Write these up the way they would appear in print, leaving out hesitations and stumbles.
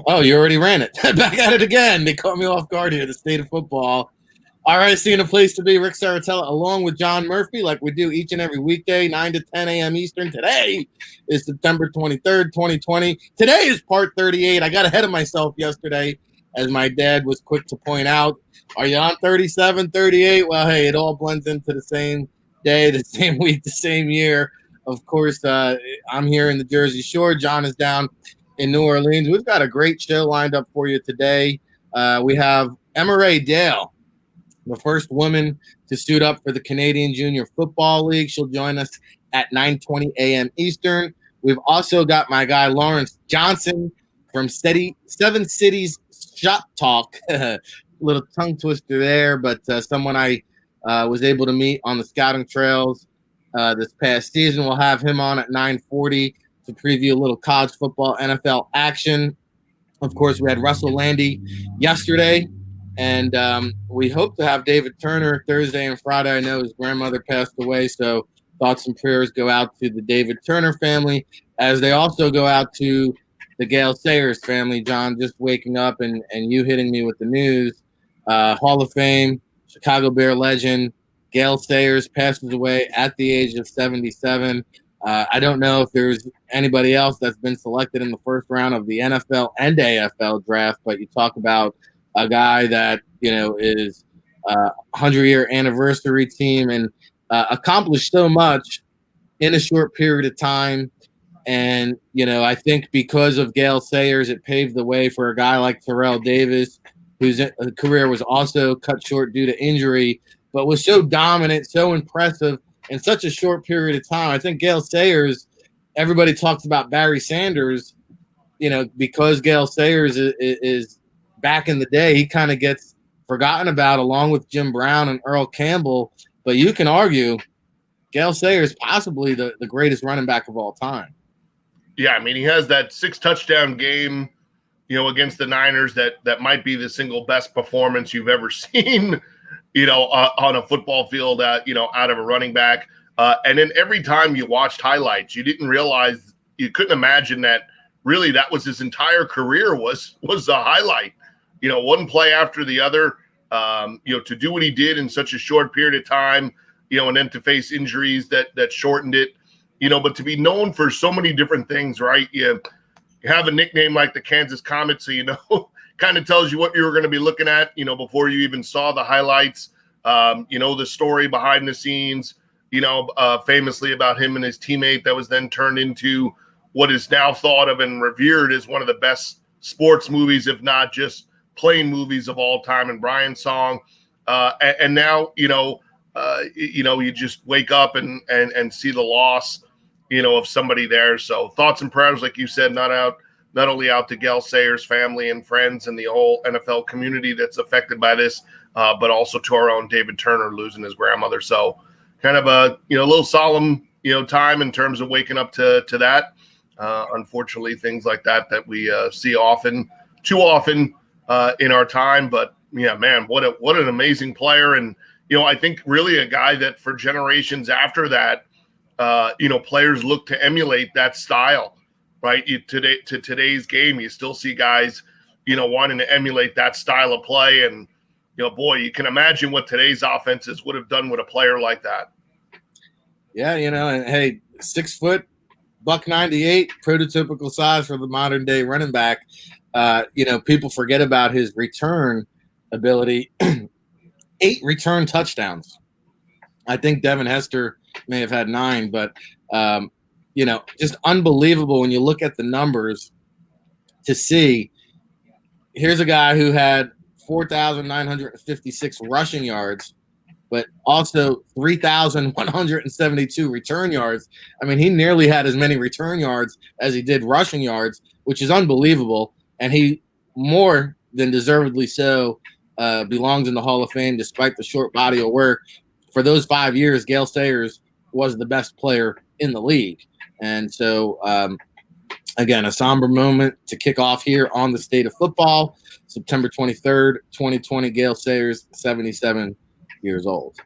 Oh, you already ran it. Back at it again. They caught me off guard here. The state of football. All right, seeing a place to be. Rick Saratella along with John Murphy, like we do each and every weekday, 9 to 10 a.m. Eastern. Today is September 23rd, 2020. Today is part 38. I got ahead of myself yesterday, as my dad was quick to point out. Are you on 37, 38? Well, hey, it all blends into the same day, the same week, the same year. Of course, I'm here in the Jersey Shore. John is down in New Orleans. We've got a great show lined up for you today. We have Emma Ray Dale, the first woman to suit up for the Canadian Junior Football League. She'll join us at 9:20 a.m. Eastern. We've also got my guy Lawrence Johnson from Seven Cities Shop Talk. Little tongue twister there, but someone I was able to meet on the scouting trails this past season. We'll have him on at 9:40 to preview a little college football NFL action. Of course, we had Russell Landy yesterday. And we hope to have David Turner Thursday and Friday. I know his grandmother passed away, so thoughts and prayers go out to the David Turner family, as they also go out to the Gale Sayers family. John, just waking up and you hitting me with the news. Hall of Fame, Chicago Bear legend, Gale Sayers passes away at the age of 77. I don't know if there's anybody else that's been selected in the first round of the NFL and AFL draft, but you talk about a guy that, is a 100-year anniversary team and accomplished so much in a short period of time. And, I think because of Gale Sayers, it paved the way for a guy like Terrell Davis, whose career was also cut short due to injury, but was so dominant, so impressive in such a short period of time. I think Gale Sayers, everybody talks about Barry Sanders, because Gale Sayers is back in the day, he kind of gets forgotten about along with Jim Brown and Earl Campbell. But you can argue Gale Sayers possibly the greatest running back of all time. Yeah, I mean, he has that 6-touchdown game, against the Niners that might be the single best performance you've ever seen, on a football field, out of a running back. And then every time you watched highlights, you didn't realize, you couldn't imagine that really that was his entire career was a highlight. One play after the other, to do what he did in such a short period of time, and then to face injuries that shortened it, but to be known for so many different things, right? You have a nickname like the Kansas Comet, so, kind of tells you what you were going to be looking at, before you even saw the highlights, the story behind the scenes, famously about him and his teammate that was then turned into what is now thought of and revered as one of the best sports movies, if not just plain movies of all time, and Brian's song. And now, you just wake up and see the loss, of somebody there. So thoughts and prayers, like you said, not only out to Gale Sayers' family and friends and the whole NFL community that's affected by this, but also to our own David Turner losing his grandmother. So kind of a, little solemn, time in terms of waking up to that. Unfortunately, things like that we see too often in our time. But yeah, man, what an amazing player. And, I think really a guy that for generations after that, players look to emulate that style, right? Today's game, you still see guys, wanting to emulate that style of play. And, boy, you can imagine what today's offenses would have done with a player like that. Yeah, and hey, 6 foot, $198, prototypical size for the modern day running back. People forget about his return ability. 8 return touchdowns. I think Devin Hester may have had 9, but just unbelievable when you look at the numbers to see. Here's a guy who had 4,956 rushing yards, but also 3,172 return yards. I mean, he nearly had as many return yards as he did rushing yards, which is unbelievable. And he more than deservedly so belongs in the Hall of Fame despite the short body of work. For those 5 years, Gale Sayers was the best player in the league. And so, again, a somber moment to kick off here on the State of Football. September 23rd, 2020, Gale Sayers, 77 years old.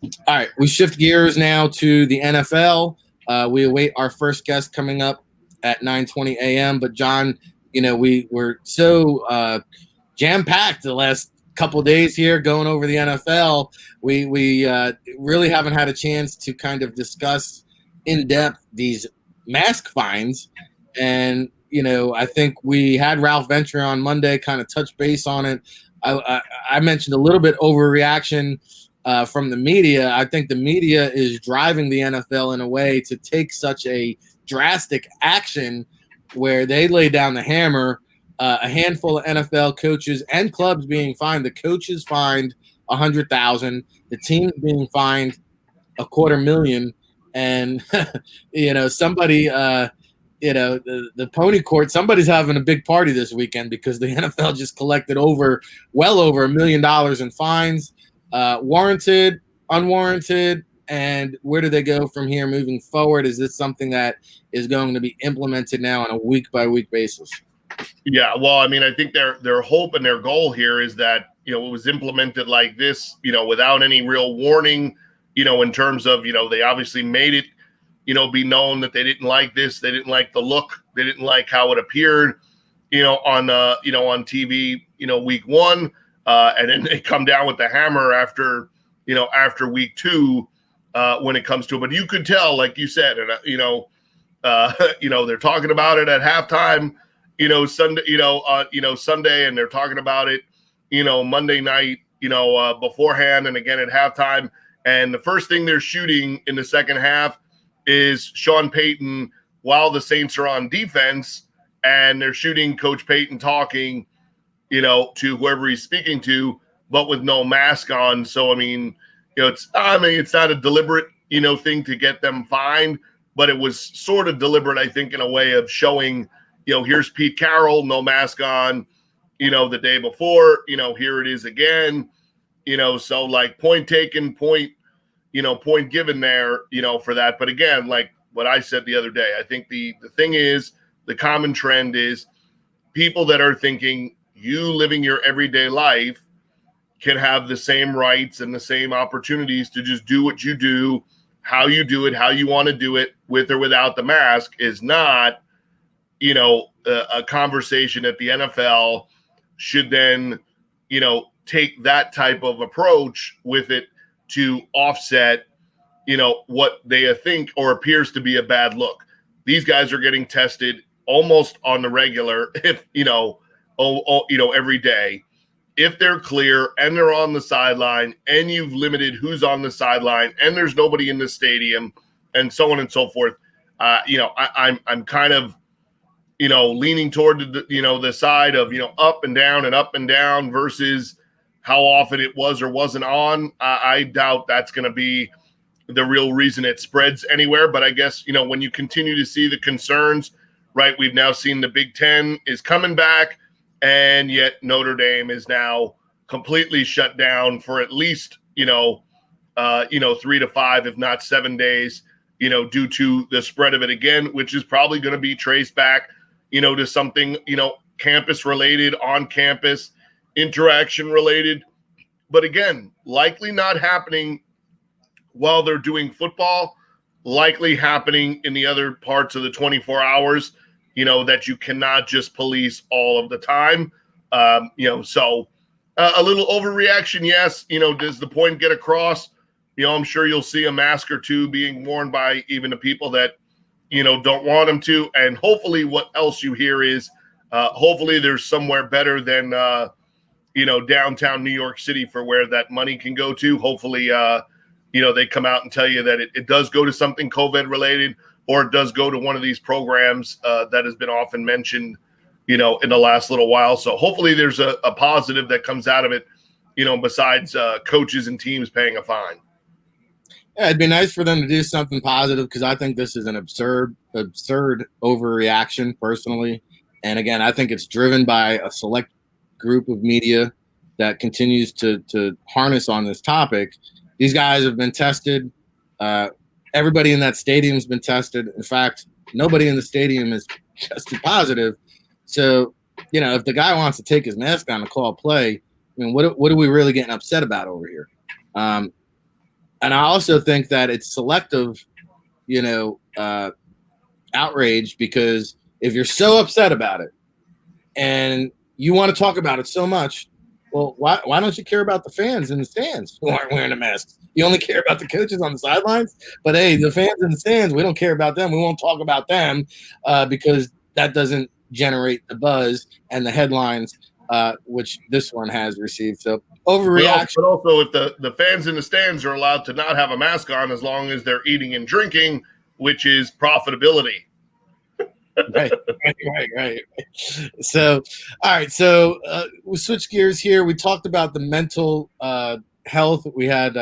All right, we shift gears now to the NFL. We await our first guest coming up at 9:20 a.m. But, John, we were so jam-packed the last couple days here going over the NFL. We really haven't had a chance to kind of discuss in depth these mask fines. And I think we had Ralph Venture on Monday, kind of touch base on it. I mentioned a little bit overreaction from the media. I think the media is driving the NFL in a way to take such a drastic action where they lay down the hammer. A handful of NFL coaches and clubs being fined. The coaches fined $100,000. The teams being fined $250,000. And somebody, the pony court. Somebody's having a big party this weekend because the NFL just collected well over $1 million in fines, warranted, unwarranted. And where do they go from here moving forward? Is this something that is going to be implemented now on a week-by-week basis? Yeah, well, I mean, I think their hope and their goal here is that, it was implemented like this, without any real warning, in terms of, they obviously made it, be known that they didn't like this. They didn't like the look. They didn't like how it appeared, on TV, week one. And then they come down with the hammer after week two, when it comes to it. But you could tell, like you said, and, they're talking about it at halftime, Sunday, Sunday, and they're talking about it, Monday night, beforehand and again at halftime. And the first thing they're shooting in the second half is Sean Payton while the Saints are on defense, and they're shooting Coach Payton talking, to whoever he's speaking to, but with no mask on. So, I mean, it's not a deliberate, thing to get them fined, but it was sort of deliberate, I think, in a way of showing, here's Pete Carroll, no mask on, the day before, here it is again, so like point taken, point given there, for that. But again, like what I said the other day, I think the thing is, the common trend is people that are thinking you living your everyday life can have the same rights and the same opportunities to just do what you do, how you do it, how you want to do it, with or without the mask, is not a conversation that the NFL should then, take that type of approach with it to offset, what they think or appears to be a bad look. These guys are getting tested almost on the regular, if, every day. If they're clear and they're on the sideline and you've limited who's on the sideline and there's nobody in the stadium and so on and so forth, I'm kind of, leaning toward the side of, up and down versus how often it was or wasn't on. I doubt that's going to be the real reason it spreads anywhere. But I guess, when you continue to see the concerns, right, we've now seen the Big Ten is coming back, and yet Notre Dame is now completely shut down for at least, 3 to 5, if not 7 days, due to the spread of it again, which is probably going to be traced back, to something, campus related, on campus, interaction related. But again, likely not happening while they're doing football, likely happening in the other parts of the 24 hours, that you cannot just police all of the time. So a little overreaction, yes. Does the point get across? I'm sure you'll see a mask or two being worn by even the people that, don't want them to. And hopefully what else you hear is hopefully there's somewhere better than, downtown New York City for where that money can go to. Hopefully, they come out and tell you that it does go to something COVID related, or it does go to one of these programs that has been often mentioned, in the last little while. So hopefully there's a positive that comes out of it, besides coaches and teams paying a fine. Yeah, it'd be nice for them to do something positive, because I think this is an absurd overreaction personally. And again, I think it's driven by a select group of media that continues to harness on this topic. These guys have been tested. Everybody in that stadium has been tested. In fact, nobody in the stadium is tested positive. So, if the guy wants to take his mask down to call play, what are we really getting upset about over here? And I also think that it's selective, outrage, because if you're so upset about it, And you want to talk about it so much. Well, why don't you care about the fans in the stands who aren't wearing a mask? You only care about the coaches on the sidelines. But hey, the fans in the stands, we don't care about them. We won't talk about them because that doesn't generate the buzz and the headlines, which this one has received. So overreaction. But also, if the fans in the stands are allowed to not have a mask on as long as they're eating and drinking, which is profitability. right. So, all right. So we switch gears here. We talked about the mental health. We had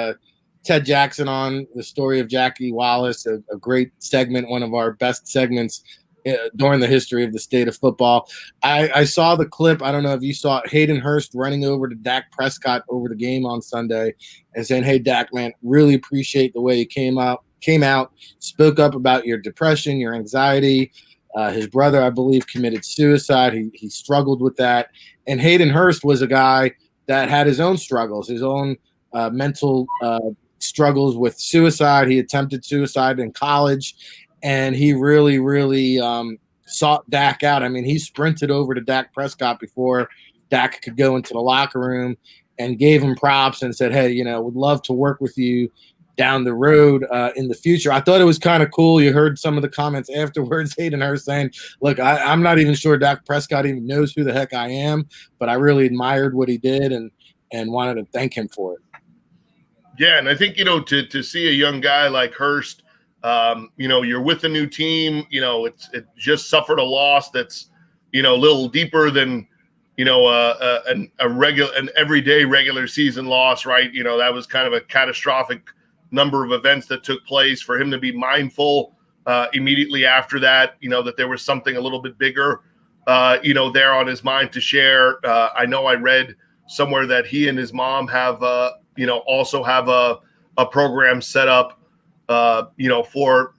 Ted Jackson on, the story of Jackie Wallace, a great segment, one of our best segments during the history of the state of football. I saw the clip. I don't know if you saw it, Hayden Hurst running over to Dak Prescott over the game on Sunday and saying, "Hey, Dak, man, really appreciate the way you came out, spoke up about your depression, your anxiety." His brother, I believe, committed suicide. He struggled with that. And Hayden Hurst was a guy that had his own struggles, his own mental struggles with suicide. He attempted suicide in college, and he really, really sought Dak out. I mean, he sprinted over to Dak Prescott before Dak could go into the locker room and gave him props and said, "Hey, would love to work with you down the road in the future." I thought it was kind of cool. You heard some of the comments afterwards, Hayden Hurst saying, "Look, I'm not even sure Dak Prescott even knows who the heck I am, but I really admired what he did and wanted to thank him for it." Yeah, and I think, to see a young guy like Hurst, you're with a new team, it just suffered a loss that's, a little deeper than, an everyday regular season loss, right? That was kind of a catastrophic number of events that took place. For him to be mindful immediately after that, that there was something a little bit bigger, there on his mind to share. I know I read somewhere that he and his mom have, also have a program set up, for,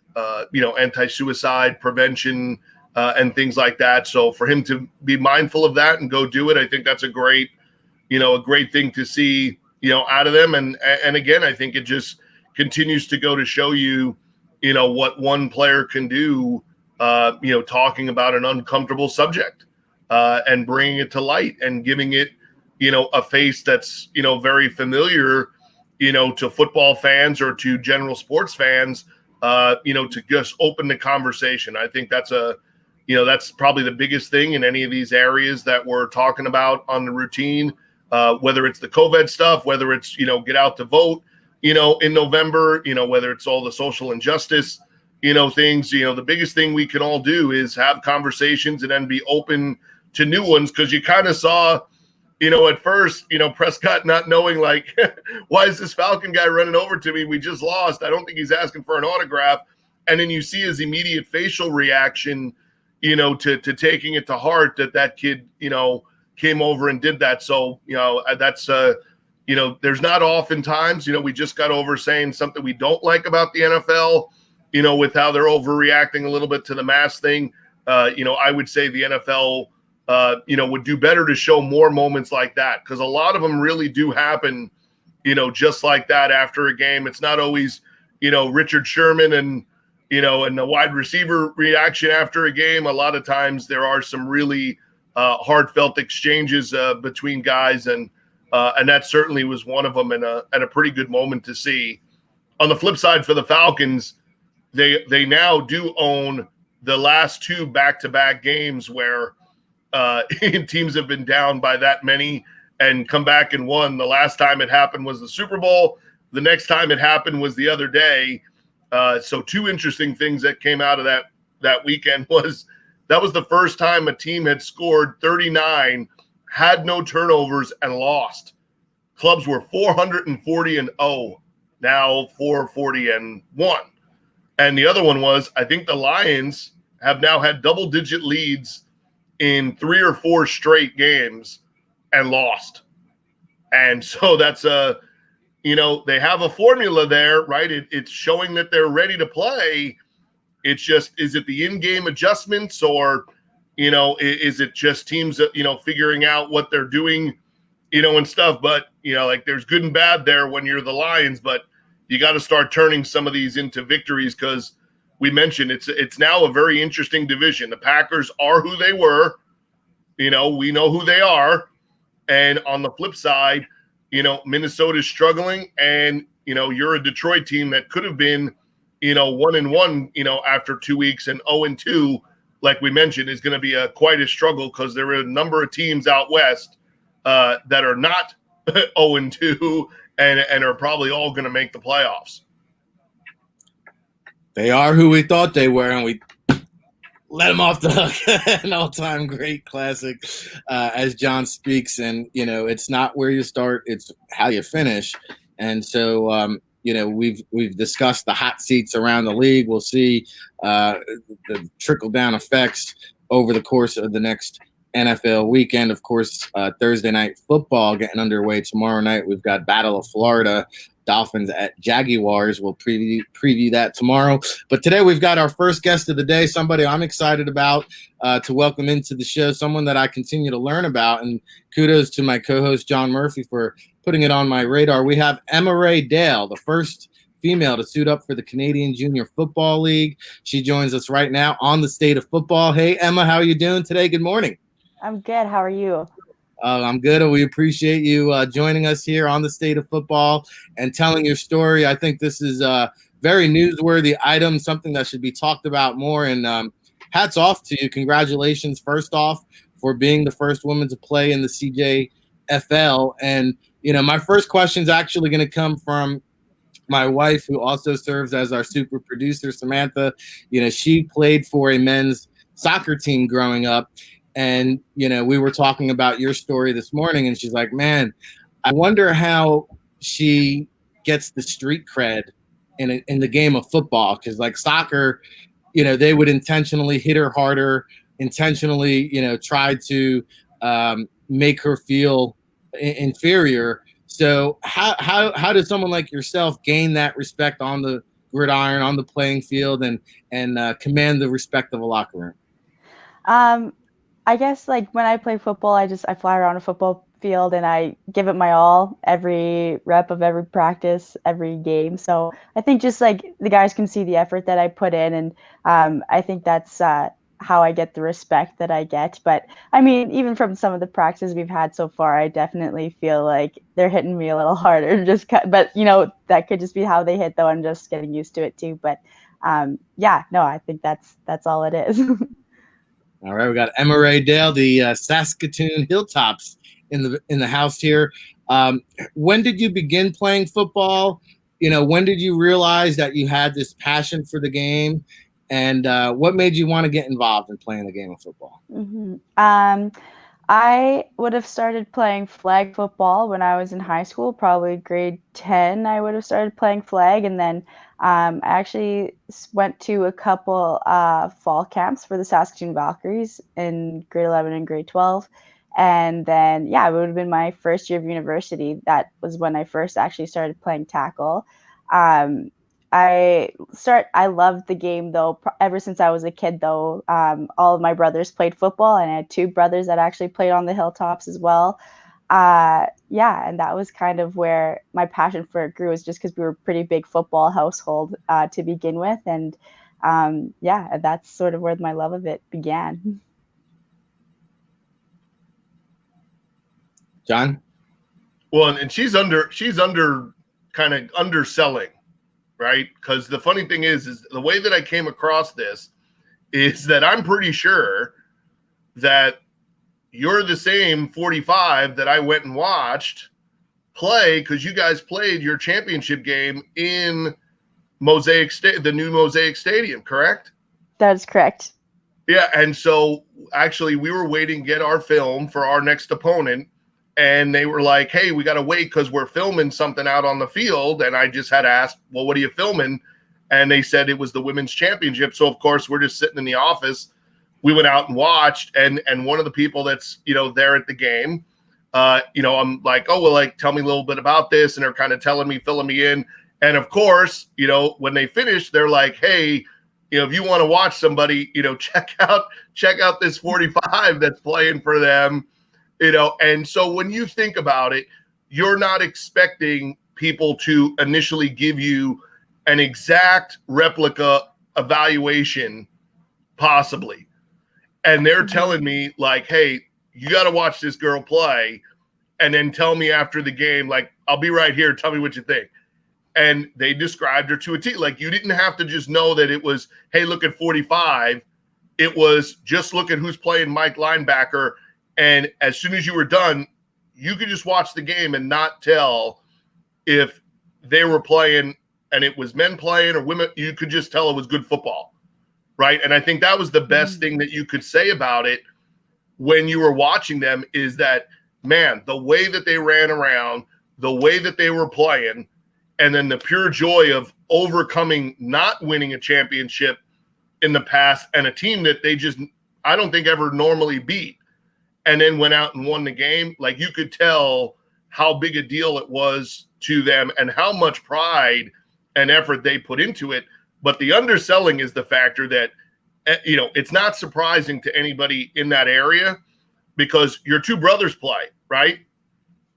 anti-suicide prevention and things like that. So for him to be mindful of that and go do it, I think that's a great thing to see, out of them. And again, I think it just continues to go to show you, what one player can do, talking about an uncomfortable subject and bringing it to light and giving it, a face that's, very familiar, to football fans or to general sports fans, to just open the conversation. I think that's that's probably the biggest thing in any of these areas that we're talking about on the routine, whether it's the COVID stuff, whether it's, get out to vote, in November, whether it's all the social injustice, things, the biggest thing we can all do is have conversations and then be open to new ones. Cause you kind of saw, at first, Prescott not knowing, like, why is this Falcon guy running over to me? We just lost. I don't think he's asking for an autograph. And then you see his immediate facial reaction, to taking it to heart that kid, came over and did that. So, that's, there's not oftentimes, we just got over saying something we don't like about the NFL, with how they're overreacting a little bit to the mask thing. I would say the NFL, would do better to show more moments like that, because a lot of them really do happen, just like that after a game. It's not always, Richard Sherman and the wide receiver reaction after a game. A lot of times there are some really heartfelt exchanges between guys, and that certainly was one of them, and a pretty good moment to see. On the flip side, for the Falcons, they now do own the last two back-to-back games where teams have been down by that many and come back and won. The last time it happened was the Super Bowl. The next time it happened was the other day. So two interesting things that came out of that weekend was that was the first time a team had scored 39, had no turnovers, and lost. Clubs were 440-0, now 440-1. And the other one was, I think the Lions have now had double-digit leads in 3 or 4 straight games and lost. And so that's they have a formula there, right? It's showing that they're ready to play. It's just, is it the in-game adjustments, or, is it just teams, figuring out what they're doing, and stuff. But, like, there's good and bad there when you're the Lions, but you got to start turning some of these into victories, because we mentioned it's now a very interesting division. The Packers are who they were. we know who they are. And on the flip side, Minnesota's struggling, and, you're a Detroit team that could have been, 1-1, after 2 weeks, and 0-2, like we mentioned, is going to be quite a struggle because there are a number of teams out west that are not 0-2 and are probably all going to make the playoffs. They are who we thought they were, and we let him off the hook. An all-time great classic, as John speaks. And, it's not where you start, it's how you finish. And so, we've discussed the hot seats around the league. We'll see the trickle-down effects over the course of the next NFL weekend. Of course, Thursday night football getting underway tomorrow night. We've got Battle of Florida, Dolphins at Jaguars. We'll preview that tomorrow. But today we've got our first guest of the day, somebody I'm excited about to welcome into the show, someone that I continue to learn about. And kudos to my co-host, John Murphy, for putting it on my radar. We have Emma Ray Dale, the first female to suit up for the Canadian Junior Football League. She joins us right now on the State of Football. Hey, Emma, how are you doing today? Good morning. I'm good. How are you? I'm good. We appreciate you joining us here on the State of Football and telling your story. I think this is a very newsworthy item, something that should be talked about more. And hats off to you. Congratulations, first off, for being the first woman to play in the CJFL. And, my first question is actually going to come from my wife, who also serves as our super producer, Samantha. She played for a men's soccer team growing up. And, we were talking about your story this morning, and she's like, man, I wonder how she gets the street cred in the game of football. Because, like, soccer, they would intentionally hit her harder, intentionally, try to make her feel inferior. So how does someone like yourself gain that respect on the gridiron, on the playing field, and command the respect of a locker room? I guess, like, when I play football, I fly around a football field and I give it my all, every rep of every practice, every game. So I think just like the guys can see the effort that I put in, and I think that's how I get the respect that I get. But I mean, even from some of the practices we've had so far, I definitely feel like they're hitting me a little harder. But that could just be how they hit, though. I'm just getting used to it too. But I think that's all it is. All right, we got Emma Ray Dale, the Saskatoon Hilltops in the house here. When did you begin playing football? When did you realize that you had this passion for the game, and what made you want to get involved in playing the game of football? Mm-hmm. I would have started playing flag football when I was in high school, probably grade 10. I would have started playing flag, and then I actually went to a couple fall camps for the Saskatoon Valkyries in grade 11 and grade 12. And then, it would have been my first year of university. That was when I first actually started playing tackle. I loved the game, though, ever since I was a kid, though. All of my brothers played football, and I had two brothers that actually played on the Hilltops as well. And that was kind of where my passion for it grew, is just because we were a pretty big football household to begin with. And that's sort of where my love of it began. John? Well, and she's kind of underselling, right? Because the funny thing is the way that I came across this is that I'm pretty sure that you're the same 45 that I went and watched play, because you guys played your championship game in the new Mosaic Stadium, correct? That's correct. Yeah, and so actually we were waiting to get our film for our next opponent, and they were like, hey, we got to wait because we're filming something out on the field. And I just had asked, well, what are you filming? And they said it was the women's championship. So, of course, we're just sitting in the office. We went out and watched, and one of the people that's, there at the game, I'm like, oh, well, like, tell me a little bit about this. And they're kind of filling me in. And of course, when they finish, they're like, hey, if you want to watch somebody, check out this 45 that's playing for them, And so when you think about it, you're not expecting people to initially give you an exact replica evaluation, possibly. And they're telling me, like, hey, you got to watch this girl play and then tell me after the game, like, I'll be right here. Tell me what you think. And they described her to a T. Like, you didn't have to just know that it was, hey, look at 45. It was just look at who's playing Mike linebacker. And as soon as you were done, you could just watch the game and not tell if they were playing and it was men playing or women. You could just tell it was good football, right? And I think that was the best thing that you could say about it when you were watching them is that, man, the way that they ran around, the way that they were playing, and then the pure joy of overcoming not winning a championship in the past and a team that they just, I don't think ever normally beat, and then went out and won the game. Like, you could tell how big a deal it was to them and how much pride and effort they put into it. But the underselling is the factor that, it's not surprising to anybody in that area because your two brothers play, right?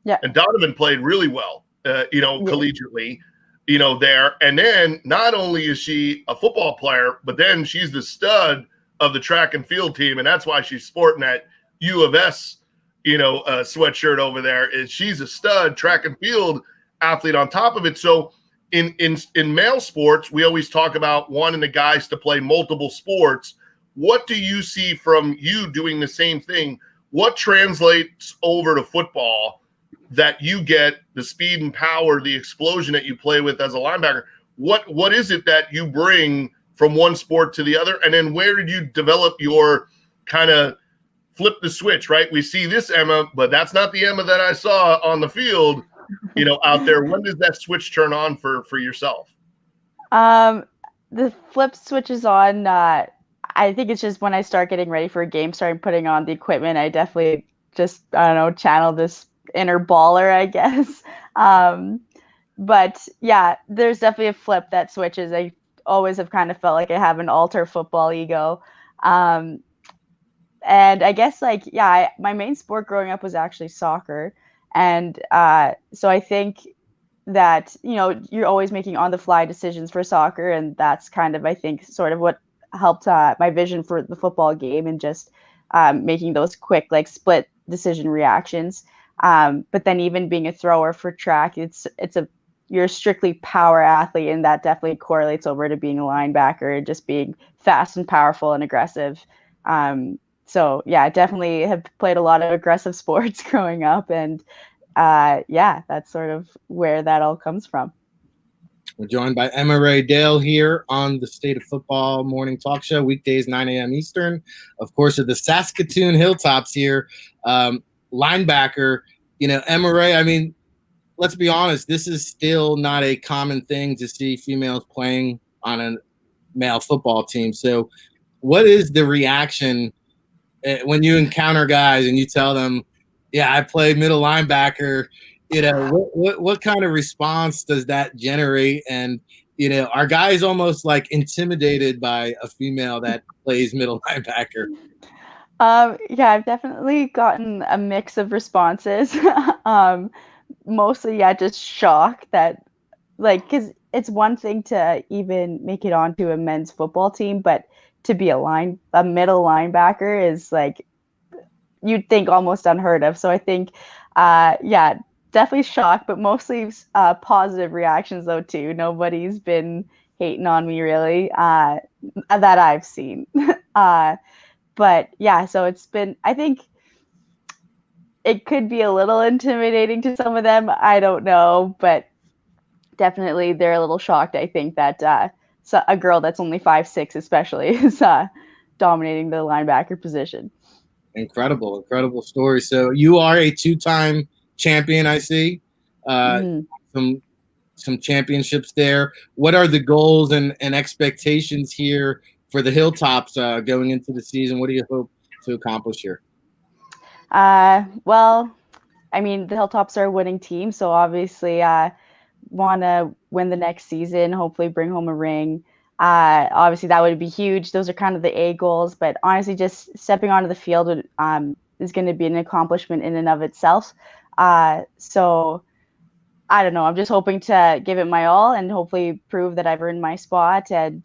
Yeah. And Donovan played really well, collegiately, there. And then not only is she a football player, but then she's the stud of the track and field team. And that's why she's sporting that U of S, sweatshirt over there. Is she's a stud track and field athlete on top of it. So in male sports, we always talk about wanting the guys to play multiple sports. What do you see from you doing the same thing? What translates over to football that you get the speed and power, the explosion that you play with as a linebacker? What is it that you bring from one sport to the other? And then where did you develop your kind of flip the switch, right? We see this Emma, but that's not the Emma that I saw on the field, out there. When does that switch turn on for yourself? The flip switch is on. I think it's just when I start getting ready for a game, starting putting on the equipment, I definitely just, channel this inner baller, I guess. But yeah, there's definitely a flip that switches. I always have kind of felt like I have an alter football ego. And I guess my main sport growing up was actually soccer. And so I think that, you're always making on the fly decisions for soccer. And that's kind of, I think, sort of what helped my vision for the football game and just making those quick, split decision reactions. But then even being a thrower for track, you're a strictly power athlete, and that definitely correlates over to being a linebacker and just being fast and powerful and aggressive. So yeah, I definitely have played a lot of aggressive sports growing up, and that's sort of where that all comes from. We're joined by Emma Ray Dale here on the State of Football Morning Talk Show, weekdays 9 a.m. Eastern. Of course, at the Saskatoon Hilltops here, linebacker. Emma Ray, I mean, let's be honest, this is still not a common thing to see females playing on a male football team. So what is the reaction when you encounter guys and you tell them, yeah, I play middle linebacker? What kind of response does that generate? And, are guys almost intimidated by a female that plays middle linebacker? Yeah, I've definitely gotten a mix of responses. Mostly, just shock that, because it's one thing to even make it onto a men's football team, but to be a middle linebacker is you'd think almost unheard of. So I think, definitely shocked, but mostly positive reactions though too. Nobody's been hating on me really that I've seen. But yeah, so it's been, I think it could be a little intimidating to some of them. I don't know, but definitely they're a little shocked. I think that so a girl that's only 5'6", especially, is dominating the linebacker position. Incredible story. So you are a two-time champion, I see. Some championships there. What are the goals and expectations here for the Hilltops going into the season? What do you hope to accomplish here? Well, I mean, the Hilltops are a winning team, so obviously want to win the next season, hopefully bring home a ring. Obviously, that would be huge. Those are kind of the A goals, but honestly, just stepping onto the field is going to be an accomplishment in and of itself. So I don't know. I'm just hoping to give it my all and hopefully prove that I've earned my spot and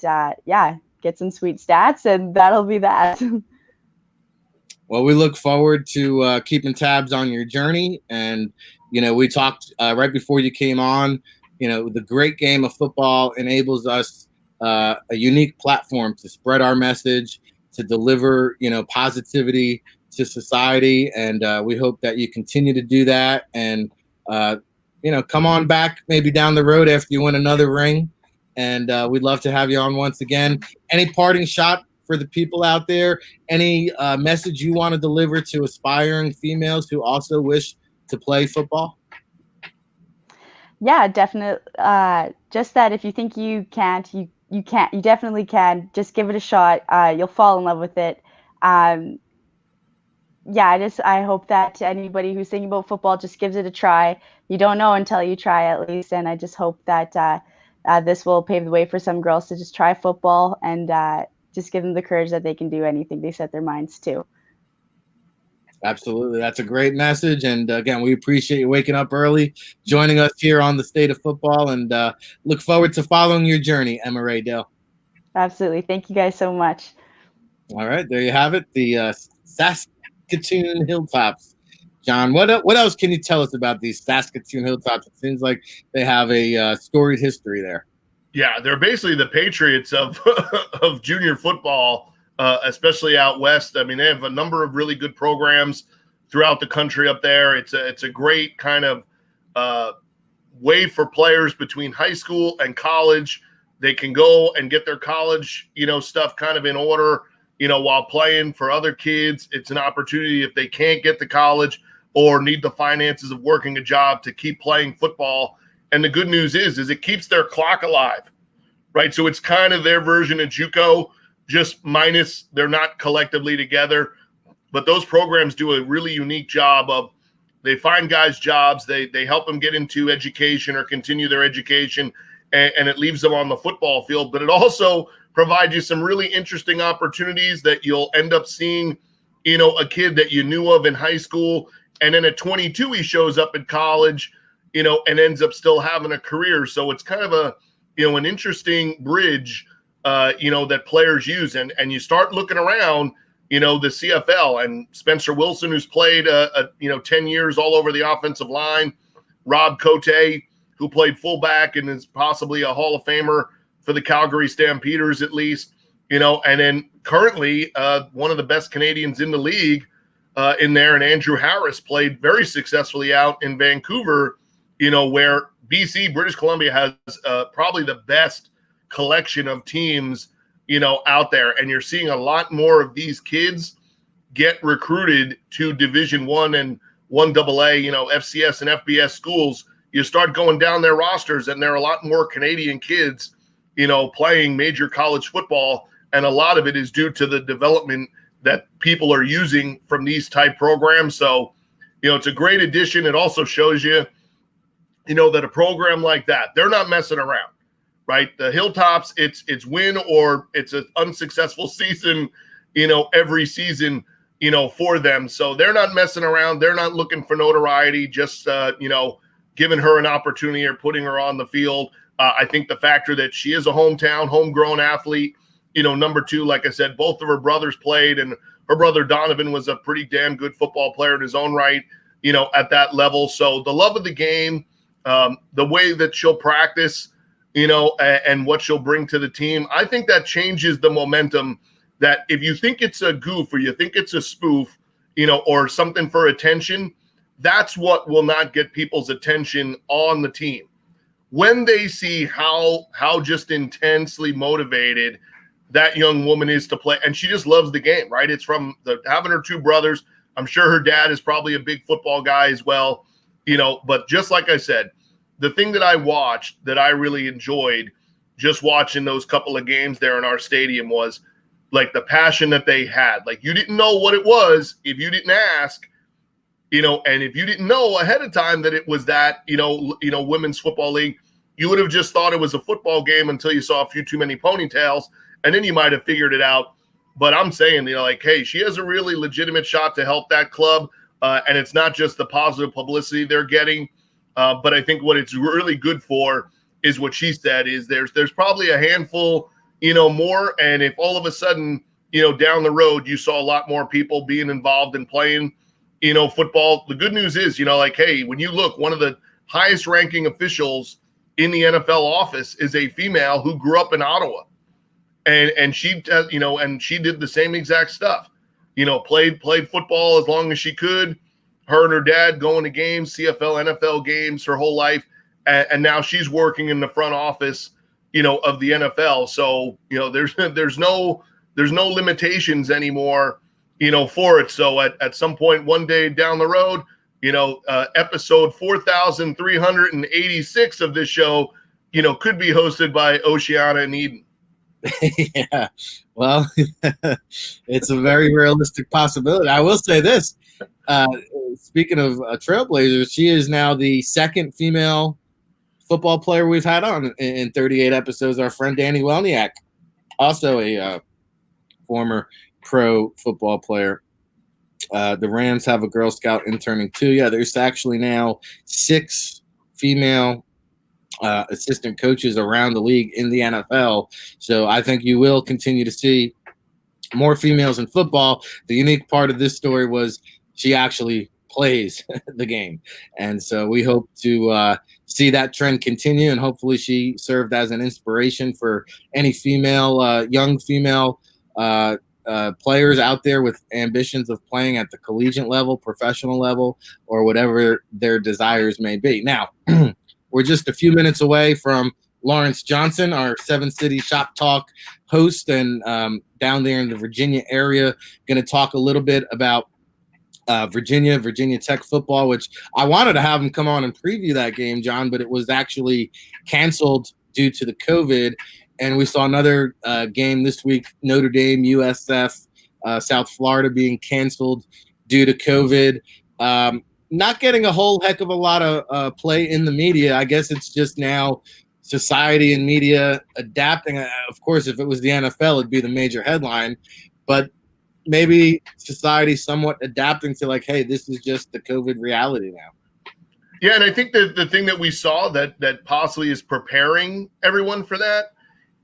get some sweet stats, and that'll be that. Well, we look forward to keeping tabs on your journey. And, we talked right before you came on, the great game of football enables us a unique platform to spread our message, to deliver, positivity to society. And we hope that you continue to do that. And, come on back maybe down the road after you win another ring. And we'd love to have you on once again. Any parting shot for the people out there? Any message you want to deliver to aspiring females who also wish to play football? Yeah, definitely. Just that if you think you can't, you can't. You definitely can. Just give it a shot. You'll fall in love with it. Um, yeah, I hope that anybody who's thinking about football just gives it a try. You don't know until you try, at least, and I just hope that this will pave the way for some girls to just try football and just give them the courage that they can do anything they set their minds to. Absolutely. That's a great message. And again, we appreciate you waking up early, joining us here on the State of Football, and look forward to following your journey, Emma Ray Dale. Absolutely. Thank you guys so much. All right. There you have it. The Saskatoon Hilltops. John, what else can you tell us about these Saskatoon Hilltops? It seems like they have a storied history there. Yeah, they're basically the Patriots of of junior football, especially out west. I mean, they have a number of really good programs throughout the country up there. It's a great kind of way for players between high school and college. They can go and get their college, stuff kind of in order, while playing for other kids. It's an opportunity if they can't get to college or need the finances of working a job to keep playing football. And the good news is it keeps their clock alive, right? So it's kind of their version of JUCO, just minus they're not collectively together. But those programs do a really unique job of they find guys jobs, they help them get into education or continue their education, and it leaves them on the football field. But it also provides you some really interesting opportunities that you'll end up seeing, a kid that you knew of in high school, and then at 22 he shows up in college, and ends up still having a career. So it's kind of an interesting bridge, that players use. And you start looking around, the CFL and Spencer Wilson, who's played, 10 years all over the offensive line, Rob Cote, who played fullback and is possibly a Hall of Famer for the Calgary Stampeders at least, and then currently one of the best Canadians in the league in there. And Andrew Harris played very successfully out in Vancouver, where BC, British Columbia, has probably the best collection of teams, out there. And you're seeing a lot more of these kids get recruited to Division I and 1AA, FCS and FBS schools. You start going down their rosters, and there are a lot more Canadian kids, playing major college football. And a lot of it is due to the development that people are using from these type programs. So, it's a great addition. It also shows you, that a program like that, they're not messing around, right? The Hilltops, it's win or it's an unsuccessful season, every season, for them. So they're not messing around. They're not looking for notoriety, just, giving her an opportunity or putting her on the field. I think the factor that she is a homegrown athlete, number two, like I said, both of her brothers played, and her brother Donovan was a pretty damn good football player in his own right, at that level. So the love of the game, the way that she'll practice, and what she'll bring to the team, I think that changes the momentum. That if you think it's a goof or you think it's a spoof, or something for attention, that's what will not get people's attention on the team. When they see how just intensely motivated that young woman is to play, and she just loves the game, right? It's from having her two brothers. I'm sure her dad is probably a big football guy as well, but just like I said, the thing that I watched that I really enjoyed just watching those couple of games there in our stadium was like the passion that they had. Like, you didn't know what it was if you didn't ask, and if you didn't know ahead of time that it was that, women's football league, you would have just thought it was a football game until you saw a few too many ponytails, and then you might have figured it out. But I'm saying, hey, she has a really legitimate shot to help that club, and it's not just the positive publicity they're getting, but I think what it's really good for is what she said is there's probably a handful, more, and if all of a sudden, down the road, you saw a lot more people being involved in playing, football. The good news is, like, hey, when you look, one of the highest ranking officials in the NFL office is a female who grew up in Ottawa. And she, and she did the same exact stuff, played football as long as she could. Her and her dad going to games, CFL, NFL games her whole life. And now she's working in the front office, of the NFL. So, there's no limitations anymore, for it. So at some point, one day down the road, episode 4,386 of this show, could be hosted by Oceana and Eden. Yeah, well, it's a very realistic possibility. I will say this. Speaking of Trailblazers, she is now the second female football player we've had on in 38 episodes. Our friend Danny Welniak, also a former pro football player. The Rams have a Girl Scout interning too. Yeah, there's actually now 6 female assistant coaches around the league in the NFL. So I think you will continue to see more females in football. The unique part of this story was she actually plays the game. And so we hope to see that trend continue, and hopefully she served as an inspiration for any female, young female players out there with ambitions of playing at the collegiate level, professional level, or whatever their desires may be. Now, we're just a few minutes away from Lawrence Johnson, our 7 City Shop Talk host, and down there in the Virginia area, going to talk a little bit about Virginia Tech football, which I wanted to have him come on and preview that game, John, but it was actually canceled due to the COVID. And we saw another game this week, Notre Dame, USF, South Florida being canceled due to COVID. Not getting a whole heck of a lot of play in the media. I guess it's just now society and media adapting. Of course, if it was the NFL, it'd be the major headline. But maybe society somewhat adapting to like, hey, this is just the COVID reality now. Yeah, and I think that the thing that we saw that possibly is preparing everyone for that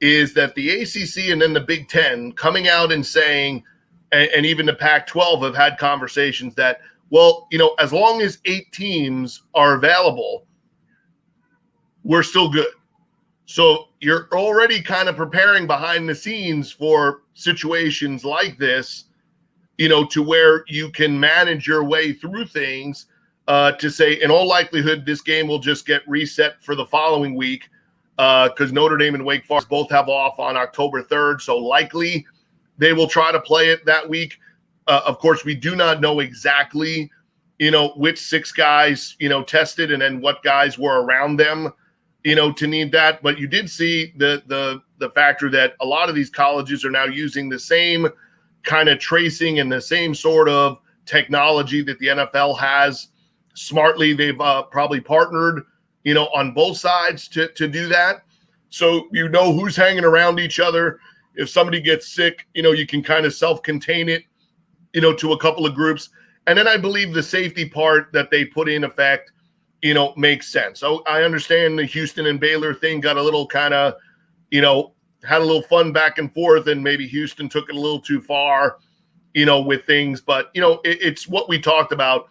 is that the ACC and then the Big Ten coming out and saying, and even the Pac-12 have had conversations that, well, as long as 8 teams are available, we're still good. So you're already kind of preparing behind the scenes for situations like this, to where you can manage your way through things to say, in all likelihood, this game will just get reset for the following week because Notre Dame and Wake Forest both have off on October 3rd. So likely they will try to play it that week. Of course, we do not know exactly, which 6 guys, tested and then what guys were around them, to need that. But you did see the factor that a lot of these colleges are now using the same kind of tracing and the same sort of technology that the NFL has. Smartly, they've probably partnered, on both sides to do that. So who's hanging around each other. If somebody gets sick, you can kind of self-contain it, to a couple of groups. And then I believe the safety part that they put in effect, makes sense. So I understand the Houston and Baylor thing got a little kind of, had a little fun back and forth, and maybe Houston took it a little too far, with things. But, it's what we talked about.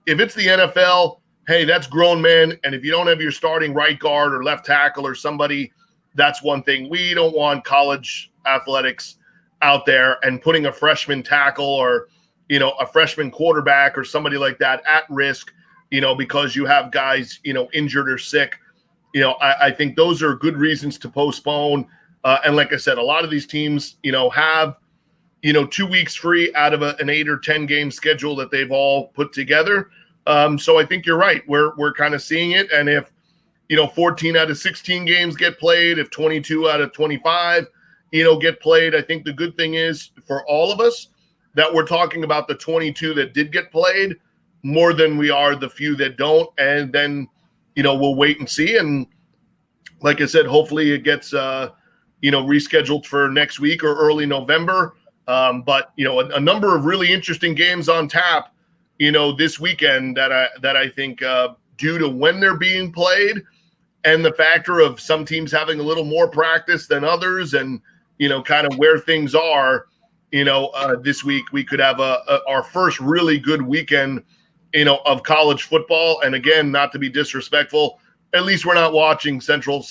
If it's the NFL, hey, that's grown men. And if you don't have your starting right guard or left tackle or somebody, that's one thing. We don't want college athletics out there and putting a freshman tackle or, a freshman quarterback or somebody like that at risk, because you have guys, injured or sick. I think those are good reasons to postpone. And like I said, a lot of these teams, have, 2 weeks free out of an 8 or 10 game schedule that they've all put together. So I think you're right. We're kind of seeing it. And if, 14 out of 16 games get played, if 22 out of 25, get played, I think the good thing is for all of us that we're talking about the 22 that did get played more than we are the few that don't. And then, we'll wait and see. And like I said, hopefully it gets, rescheduled for next week or early November. But, a number of really interesting games on tap, this weekend that I think due to when they're being played and the factor of some teams having a little more practice than others and, kind of where things are, this week we could have our first really good weekend, of college football. And again, not to be disrespectful, at least we're not watching Central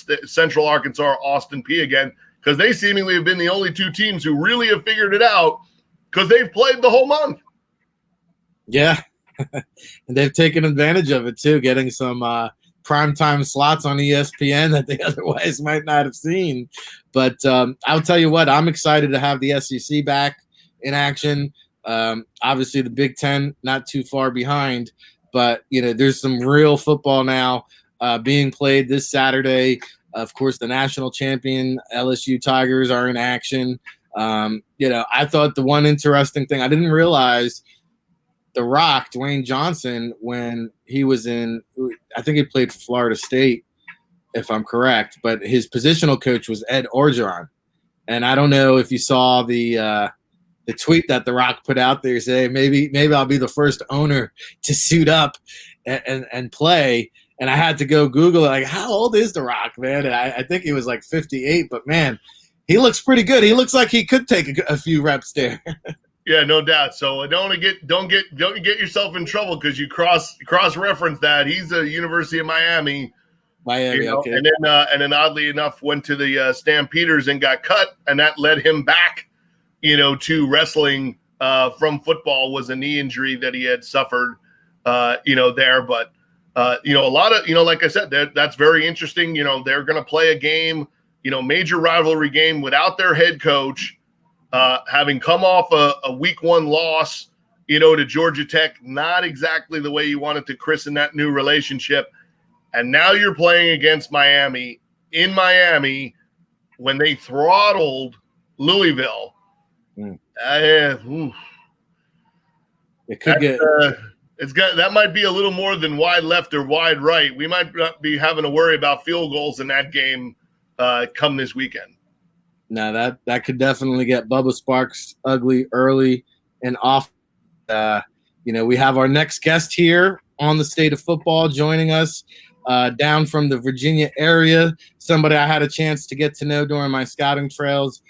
Arkansas or Austin P again, because they seemingly have been the only two teams who really have figured it out because they've played the whole month. Yeah. And they've taken advantage of it too, getting some primetime slots on ESPN that they otherwise might not have seen. But I'll tell you what, I'm excited to have the SEC back in action. Obviously, the Big Ten not too far behind, but there's some real football now being played this Saturday. Of course, the national champion LSU Tigers are in action. I thought the one interesting thing, I didn't realize The Rock, Dwayne Johnson, when he was I think he played for Florida State, if I'm correct, but his positional coach was Ed Orgeron. And I don't know if you saw the tweet that The Rock put out there saying, maybe I'll be the first owner to suit up and play. And I had to go Google it, like, how old is The Rock, man? And I think he was like 58, but man, he looks pretty good. He looks like he could take a few reps there. Yeah, no doubt. So don't get yourself in trouble because you cross reference that. He's a University of Miami. Okay. And then oddly enough went to the Stampeders and got cut, and that led him back, to wrestling from football. Was a knee injury that he had suffered, there. But a lot of, like I said, that's very interesting. They're going to play a game, major rivalry game without their head coach, having come off a week 1 loss, to Georgia Tech, not exactly the way you wanted to christen that new relationship. And now you're playing against Miami in Miami when they throttled Louisville. It could get. That might be a little more than wide left or wide right. We might not be having to worry about field goals in that game come this weekend. No, that could definitely get Bubba Sparks ugly early and off. We have our next guest here on the State of Football joining us down from the Virginia area, somebody I had a chance to get to know during my scouting trails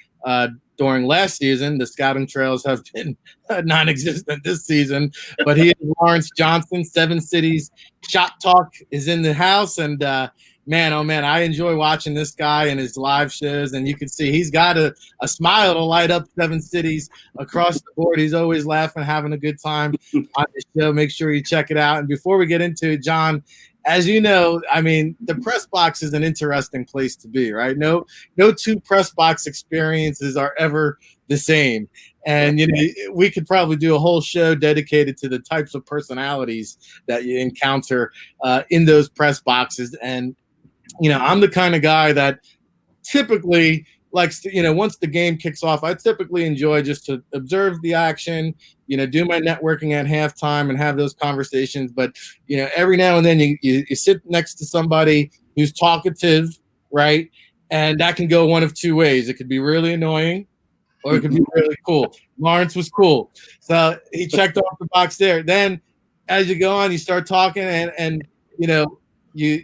during last season. The scouting trails have been non-existent this season, but he is Lawrence Johnson. 7 Cities Shot Talk is in the house, and man, oh man, I enjoy watching this guy and his live shows, and you can see he's got a smile to light up 7 Cities across the board. He's always laughing, having a good time on the show. Make sure you check it out. And before we get into it, John, as you know, I mean, the press box is an interesting place to be, right? No 2 press box experiences are ever the same. And, we could probably do a whole show dedicated to the types of personalities that you encounter in those press boxes. And, I'm the kind of guy that typically likes to, once the game kicks off, I typically enjoy just to observe the action, do my networking at halftime and have those conversations. But, every now and then you sit next to somebody who's talkative, right? And that can go one of 2 ways. It could be really annoying or it could be really cool. Lawrence was cool. So he checked off the box there. Then as you go on, you start talking and you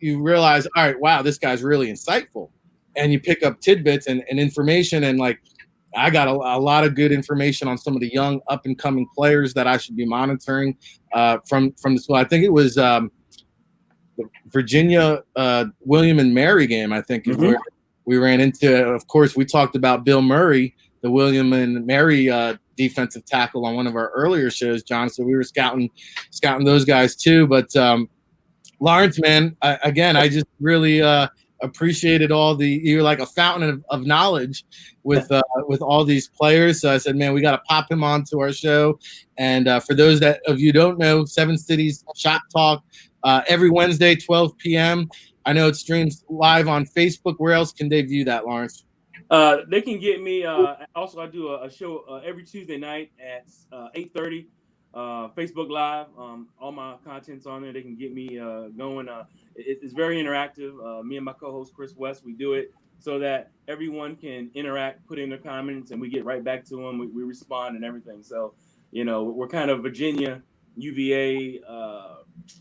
realize, all right, wow, this guy's really insightful. And you pick up tidbits and information. And like, I got a lot of good information on some of the young up and coming players that I should be monitoring from the school. I think it was the Virginia William and Mary game, I think, is where we ran into. Of course, we talked about Bill Murray, the William and Mary defensive tackle on one of our earlier shows, John. So we were scouting those guys too. But Lawrence, man, I just really appreciated you're like a fountain of knowledge with all these players. So I said, man, we got to pop him onto our show. And for those of you who don't know, 7 Cities Shot Talk every Wednesday, 12 p.m. I know it streams live on Facebook. Where else can they view that, Lawrence? They can get me. Also, I do a show every Tuesday night at 8:30. Facebook Live. All my content's on there. They can get me going. It's very interactive. Me and my co-host Chris West, we do it so that everyone can interact, put in their comments, and we get right back to them. We respond and everything. So, we're kind of Virginia, UVA,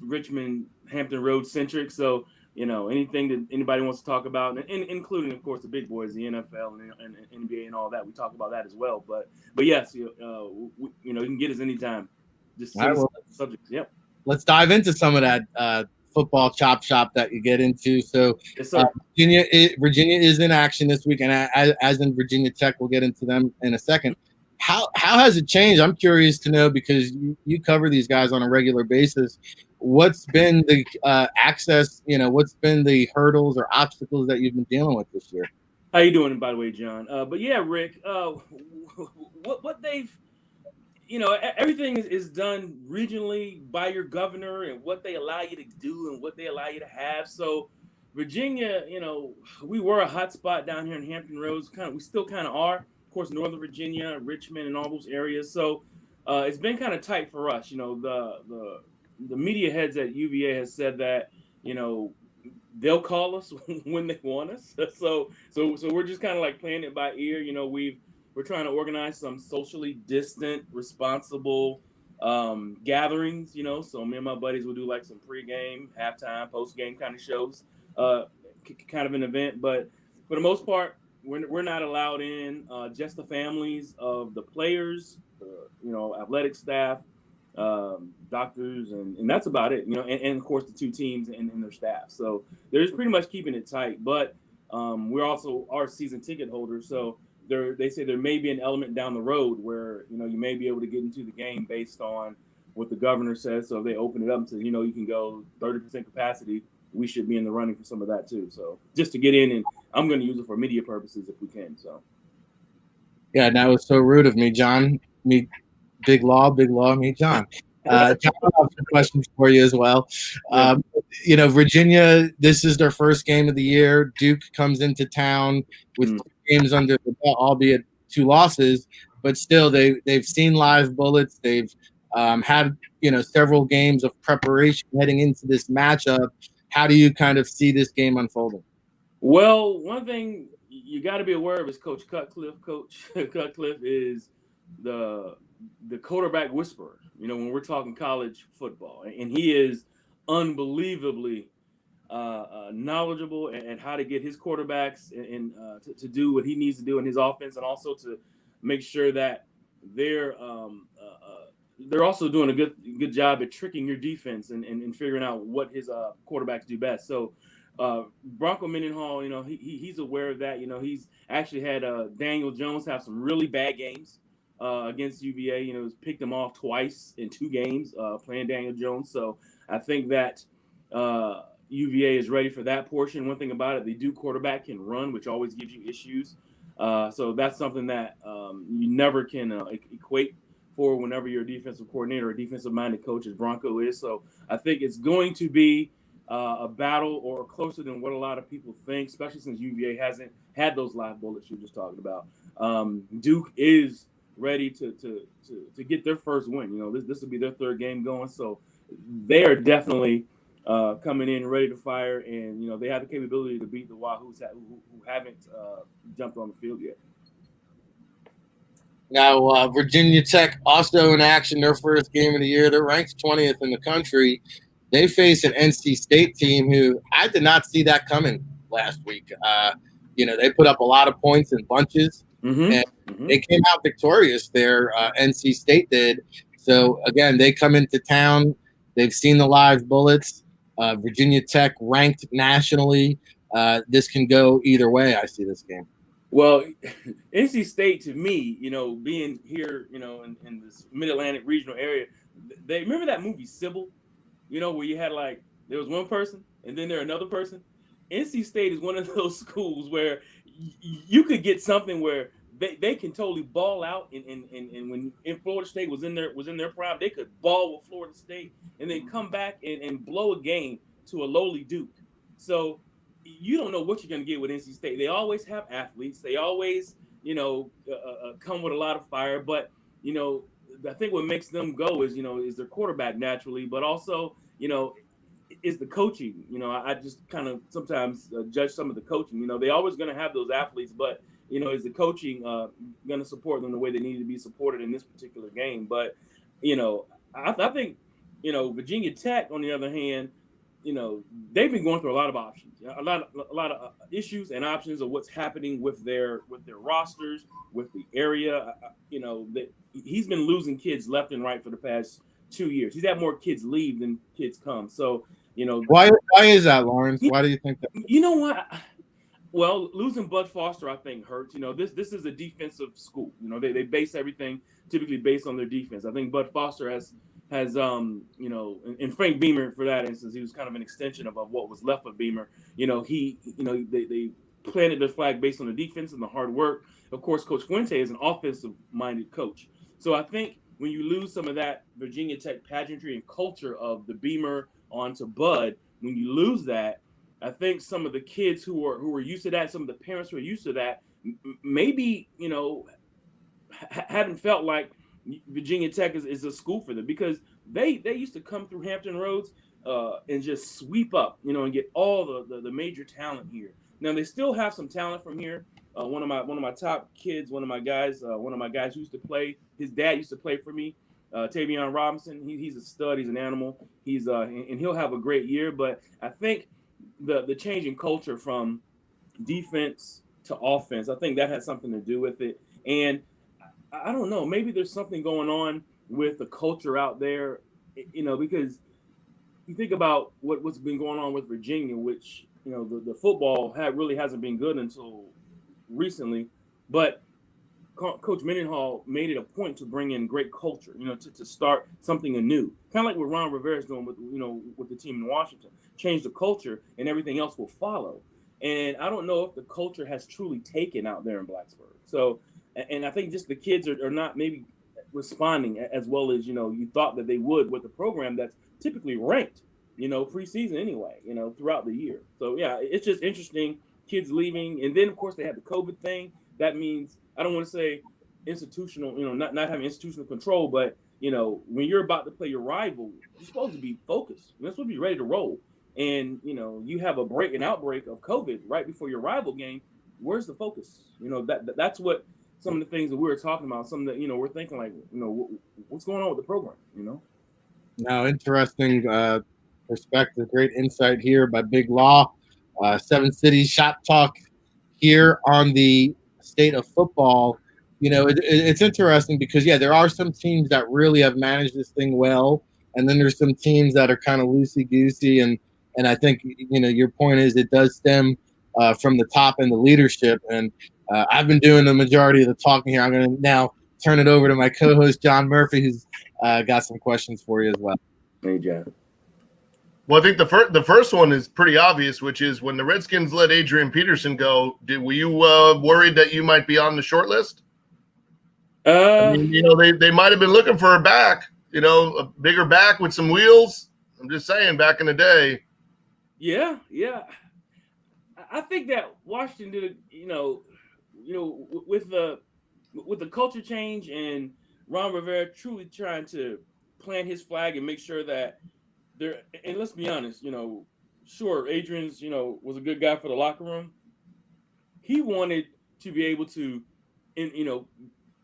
Richmond, Hampton Road centric. So anything that anybody wants to talk about, and including, of course, the big boys, the NFL and NBA and all that. We talk about that as well. But yes, you can get us anytime. Just All right, well, subjects. Yep. let's dive into some of that football chop shop that you get into. So, Yes, sir. Virginia is in action this week, and as in Virginia Tech, we'll get into them in a second. How has it changed? I'm curious to know, because you cover these guys on a regular basis. What's been the access? What's been the hurdles or obstacles that you've been dealing with this year? How you doing, by the way, John? But yeah, Rick, what they've, everything is done regionally by your governor and what they allow you to do and what they allow you to have. So Virginia, we were a hot spot down here in Hampton Roads. We still kind of are. Of course, Northern Virginia, Richmond, and all those areas. So it's been kind of tight for us. The media heads at UVA has said that they'll call us when they want us. So we're just kind of like playing it by ear. We're trying to organize some socially distant, responsible gatherings. So me and my buddies will do like some pregame, halftime, postgame kind of shows, kind of an event. But for the most part, we're not allowed in. Just the families of the players, athletic staff, doctors, and that's about it. And of course the two teams and their staff. So they're just pretty much keeping it tight. But we're also our season ticket holders, so they say there may be an element down the road where you may be able to get into the game based on what the governor says. So if they open it up to you can go 30% capacity, we should be in the running for some of that too. So just to get in, and I'm going to use it for media purposes if we can. So yeah, that was so rude of me, John. Me, big law, me, John. John, I have some questions for you as well. Virginia, this is their first game of the year. Duke comes into town with 2 games under the belt, albeit 2 losses, but still they've seen live bullets. They've had several games of preparation heading into this matchup. How do you kind of see this game unfolding? Well, one thing you got to be aware of is Coach Cutcliffe. Coach Cutcliffe is the quarterback whisperer, when we're talking college football, and he is unbelievably knowledgeable at how to get his quarterbacks and to do what he needs to do in his offense, and also to make sure that they're also doing a good job at tricking your defense and figuring out what his quarterbacks do best. So Bronco Mendenhall, he's aware of that. He's actually had Daniel Jones have some really bad games against UVA. He's picked them off twice in 2 games playing Daniel Jones. So I think that UVA is ready for that portion. One thing about it, the Duke quarterback can run, which always gives you issues. So that's something that you never can equate for whenever you're a defensive coordinator or a defensive-minded coach, as Bronco is. So I think it's going to be a battle, or closer than what a lot of people think, especially since UVA hasn't had those live bullets you were just talking about. Duke is ready to get their first win. This will be their 3rd game going, so they are definitely coming in ready to fire, and they have the capability to beat the Wahoos who haven't jumped on the field yet. Now, Virginia Tech also in action, their first game of the year. They're ranked 20th in the country. They face an NC State team who I did not see that coming last week. They put up a lot of points in bunches, and they came out victorious there. NC State did. So, again, they come into town. They've seen the live bullets. Virginia Tech ranked nationally. This can go either way. I see this game. Well, NC State, to me, being here, in this Mid-Atlantic regional area, they remember that movie Sybil, where you had there was one person and then there another person. NC State is one of those schools where you could get something where they can totally ball out, and when Florida State was in their prime, they could ball with Florida State and then come back and blow a game to a lowly Duke. So you don't know what you're going to get with NC State. They always have athletes. They always, come with a lot of fire. But, I think what makes them go is their quarterback naturally, but also, is the coaching. I just kind of sometimes judge some of the coaching. They always going to have those athletes, but, is the coaching going to support them the way they need to be supported in this particular game? But, I think, Virginia Tech, on the other hand, they've been going through a lot of options, a lot of issues and options of what's happening with their rosters, with the area. That he's been losing kids left and right for the past 2 years. He's had more kids leave than kids come. So, why is that, Lawrence? Why do you think that? You know what? Well, losing Bud Foster, I think, hurts. This is a defensive school. They base everything typically based on their defense. I think Bud Foster has and Frank Beamer, for that instance, he was kind of an extension of what was left of Beamer. They planted the flag based on the defense and the hard work. Of course, Coach Fuente is an offensive-minded coach. So I think when you lose some of that Virginia Tech pageantry and culture of the Beamer onto Bud, when you lose that, I think some of the kids who are used to that, some of the parents who are used to that, maybe haven't felt like Virginia Tech is a school for them, because they used to come through Hampton Roads and just sweep up, and get all the major talent here. Now they still have some talent from here. One of my top kids, one of my guys who used to play. His dad used to play for me. Tavion Robinson. He's a stud. He's an animal. And he'll have a great year. But I think the change in culture from defense to offense, I think that has something to do with it. And I don't know, maybe there's something going on with the culture out there, because you think about what's been going on with Virginia, which, the football really hasn't been good until recently. But Coach Mendenhall made it a point to bring in great culture, to start something anew. Kind of like what Ron Rivera is doing with the team in Washington. Change the culture and everything else will follow. And I don't know if the culture has truly taken out there in Blacksburg. So, and I think just the kids are not maybe responding as well as, you thought that they would with the program that's typically ranked, preseason anyway, throughout the year. So, yeah, it's just interesting, kids leaving. And then, of course, they had the COVID thing. That means, I don't want to say institutional, not having institutional control, but, when you're about to play your rival, you're supposed to be focused. You're supposed to be ready to roll. And, you have an outbreak of COVID right before your rival game. Where's the focus? That's what some of the things that we were talking about, some that, we're thinking like, what's going on with the program, Now, interesting perspective, great insight here by Big Law. 7 Cities Shop Talk here on the state of football. It's interesting because, yeah, there are some teams that really have managed this thing well, and then there's some teams that are kind of loosey-goosey, and I think, your point is it does stem from the top and the leadership, and I've been doing the majority of the talking here. I'm going to now turn it over to my co-host, John Murphy, who's got some questions for you as well. Hey, John. Well, I think the first one is pretty obvious, which is when the Redskins let Adrian Peterson go, were you worried that you might be on the short list? They might have been looking for a back, a bigger back with some wheels. I'm just saying, back in the day. Yeah. I think that Washington did, with the culture change and Ron Rivera truly trying to plant his flag and make sure that there. And let's be honest, sure, Adrian's, was a good guy for the locker room. He wanted to be able to,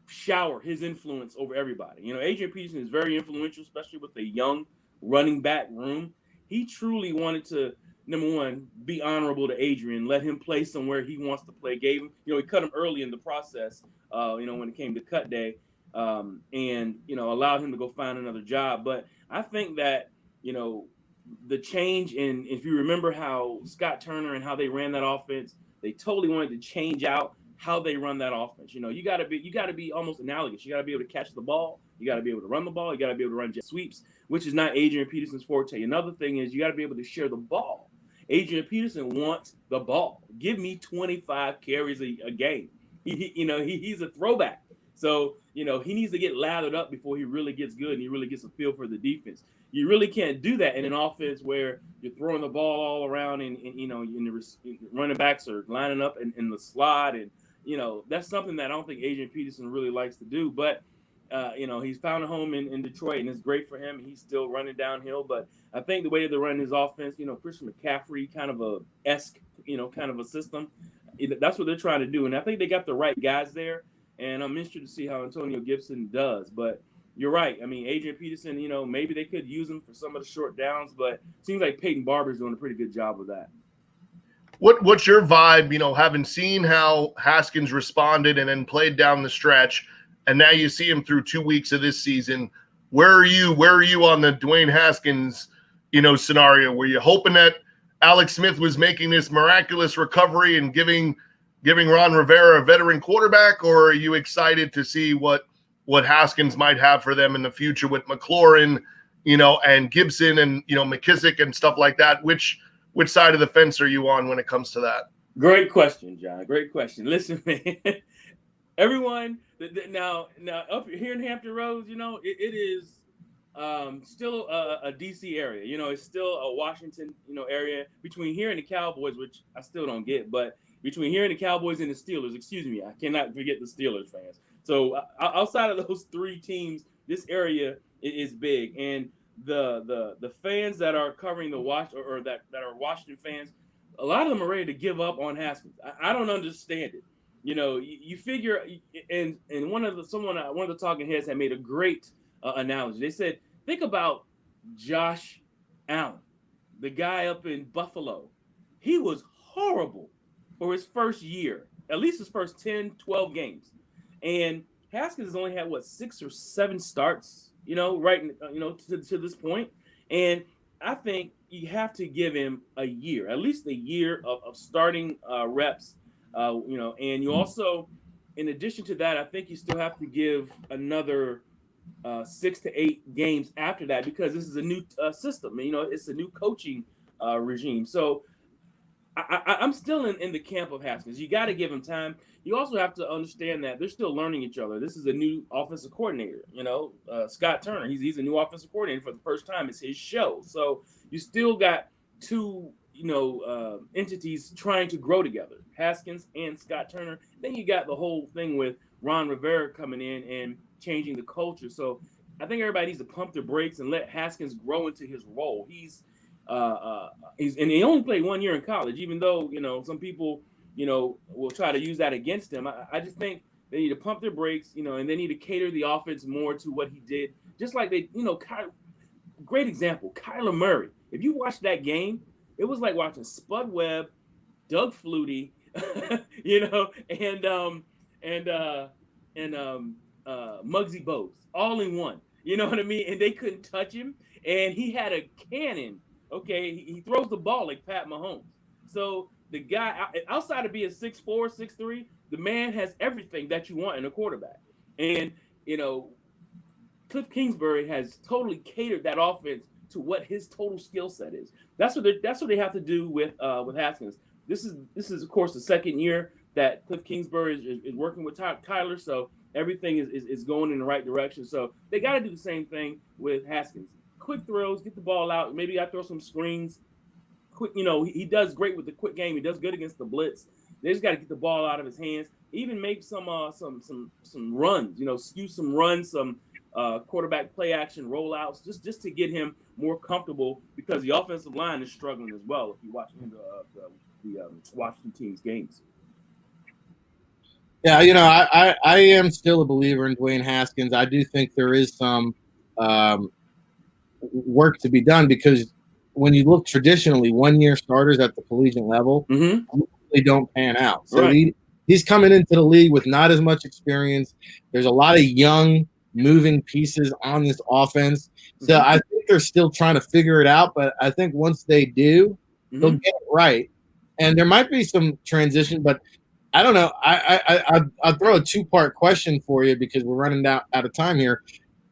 shower his influence over everybody. Adrian Peterson is very influential, especially with the young running back room. He truly wanted to, number one, be honorable to Adrian, let him play somewhere he wants to play. Gave him, he cut him early in the process, when it came to cut day, and, allowed him to go find another job. But I think that, the change in, if you remember how Scott Turner and how they ran that offense, they totally wanted to change out how they run that offense. You got to be almost analogous. You got to be able to catch the ball. You got to be able to run the ball. You got to be able to run jet sweeps, which is not Adrian Peterson's forte. Another thing is you got to be able to share the ball. Adrian Peterson wants the ball. Give me 25 carries a game. He's a throwback. So, he needs to get lathered up before he really gets good and he really gets a feel for the defense. You really can't do that in an offense where you're throwing the ball all around and the running backs are lining up in the slot. And, that's something that I don't think Adrian Peterson really likes to do. But, he's found a home in Detroit and it's great for him. He's still running downhill. But I think the way they're running his offense, Christian McCaffrey kind of kind of a system. That's what they're trying to do. And I think they got the right guys there. And I'm interested to see how Antonio Gibson does. But, you're right. I mean, Adrian Peterson, maybe they could use him for some of the short downs, but it seems like Peyton Barber's doing a pretty good job of that. What's your vibe, having seen how Haskins responded and then played down the stretch, and now you see him through 2 weeks of this season? Where are you on the Dwayne Haskins, scenario? Were you hoping that Alex Smith was making this miraculous recovery and giving Ron Rivera a veteran quarterback, or are you excited to see what Haskins might have for them in the future with McLaurin, and Gibson and, McKissick and stuff like that? Which side of the fence are you on when it comes to that? Great question, John. Great question. Listen, man, everyone now up here in Hampton Roads, it is still a DC area. It's still a Washington, area between here and the Cowboys, which I still don't get, but between here and the Cowboys and the Steelers, excuse me, I cannot forget the Steelers fans. So outside of those three teams, this area is big, and the fans that are covering the or that are Washington fans, a lot of them are ready to give up on Haskins. I don't understand it. You figure, and one of the talking heads had made a great analogy. They said, think about Josh Allen, the guy up in Buffalo. He was horrible for his first year, at least his first 10, 12 games. And Haskins has only had, 6 or 7 starts, to this point. And I think you have to give him a year, at least a year of starting reps, and you also, in addition to that, I think you still have to give another 6 to 8 games after that, because this is a new system. It's a new coaching regime. So I'm still in the camp of Haskins. You got to give him time. You also have to understand that they're still learning each other. This is a new offensive coordinator, Scott Turner. He's a new offensive coordinator for the first time. It's his show. So you still got two, entities trying to grow together, Haskins and Scott Turner. Then you got the whole thing with Ron Rivera coming in and changing the culture. So I think everybody needs to pump their brakes and let Haskins grow into his role. He's and he only played 1 year in college, even though, some people, will try to use that against him. I just think they need to pump their brakes, and they need to cater the offense more to what he did. Just like they, great example, Kyler Murray. If you watch that game, it was like watching Spud Webb, Doug Flutie, and Muggsy Bogues all in one. You know what I mean? And they couldn't touch him. And he had a cannon. Okay, he throws the ball like Pat Mahomes. So the guy, outside of being 6'4", 6'3", the man has everything that you want in a quarterback. And, Cliff Kingsbury has totally catered that offense to what his total skill set is. That's what they have to do with Haskins. This is of course the second year that Cliff Kingsbury is working with Kyler, so everything is going in the right direction. So they got to do the same thing with Haskins. Quick throws, get the ball out. Maybe I throw some screens. Quick, he does great with the quick game. He does good against the blitz. They just got to get the ball out of his hands. Even make some runs. Skew some runs, some quarterback play action rollouts, just to get him more comfortable, because the offensive line is struggling as well. If you watch the Washington team's games. Yeah, I am still a believer in Dwayne Haskins. I do think there is some work to be done, because when you look traditionally, 1 year starters at the collegiate level, they don't pan out. So right. He's coming into the league with not as much experience. There's a lot of young moving pieces on this offense. So I think they're still trying to figure it out, but I think once they do, they'll get it right. And there might be some transition, but I don't know. I'll throw a 2-part question for you, because we're running out of time here.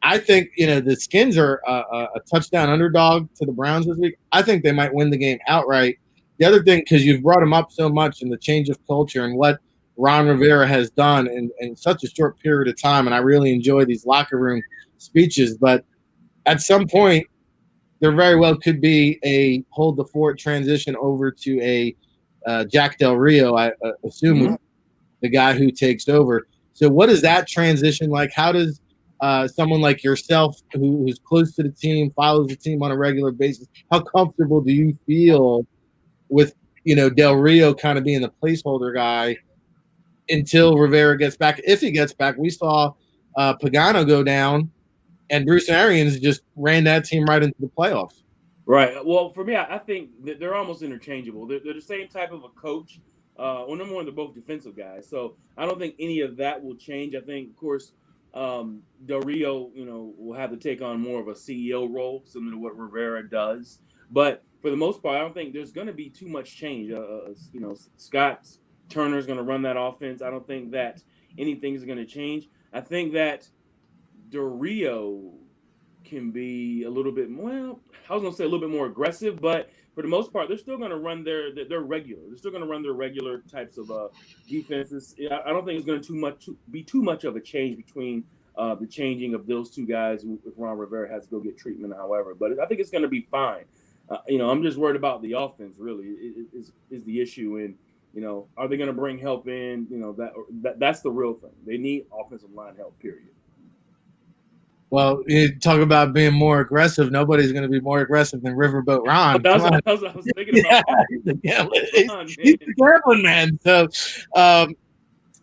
I think, the Skins are a touchdown underdog to the Browns this week. I think they might win the game outright. The other thing, because you've brought them up so much, and the change of culture and what Ron Rivera has done in such a short period of time, and I really enjoy these locker room speeches, but at some point, there very well could be a hold the fort transition over to a Jack Del Rio, I assume, the guy who takes over. So what is that transition like? How does someone like yourself, who's close to the team, follows the team on a regular basis, how comfortable do you feel with, Del Rio kind of being the placeholder guy until Rivera gets back? If he gets back, we saw Pagano go down and Bruce Arians just ran that team right into the playoffs. Right. Well, for me, I think that they're almost interchangeable. They're the same type of a coach. Well, number one, they're both defensive guys, so I don't think any of that will change. I think, of course, Del Rio, will have to take on more of a CEO role, similar to what Rivera does. But for the most part, I don't think there's going to be too much change. Scott Turner's going to run that offense. I don't think that anything's going to change. I think that Del Rio can be a little bit more, well, I was going to say a little bit more aggressive, but for the most part, they're still going to run their regular. They're still going to run their regular types of defenses. I don't think it's going to be too much of a change between the changing of those two guys if Ron Rivera has to go get treatment, however. But I think it's going to be fine. I'm just worried about the offense, really, is the issue. And, are they going to bring help in? That's the real thing. They need offensive line help, period. Well, you talk about being more aggressive. Nobody's going to be more aggressive than Riverboat Ron. I was thinking about that. He's the gambling man. So, all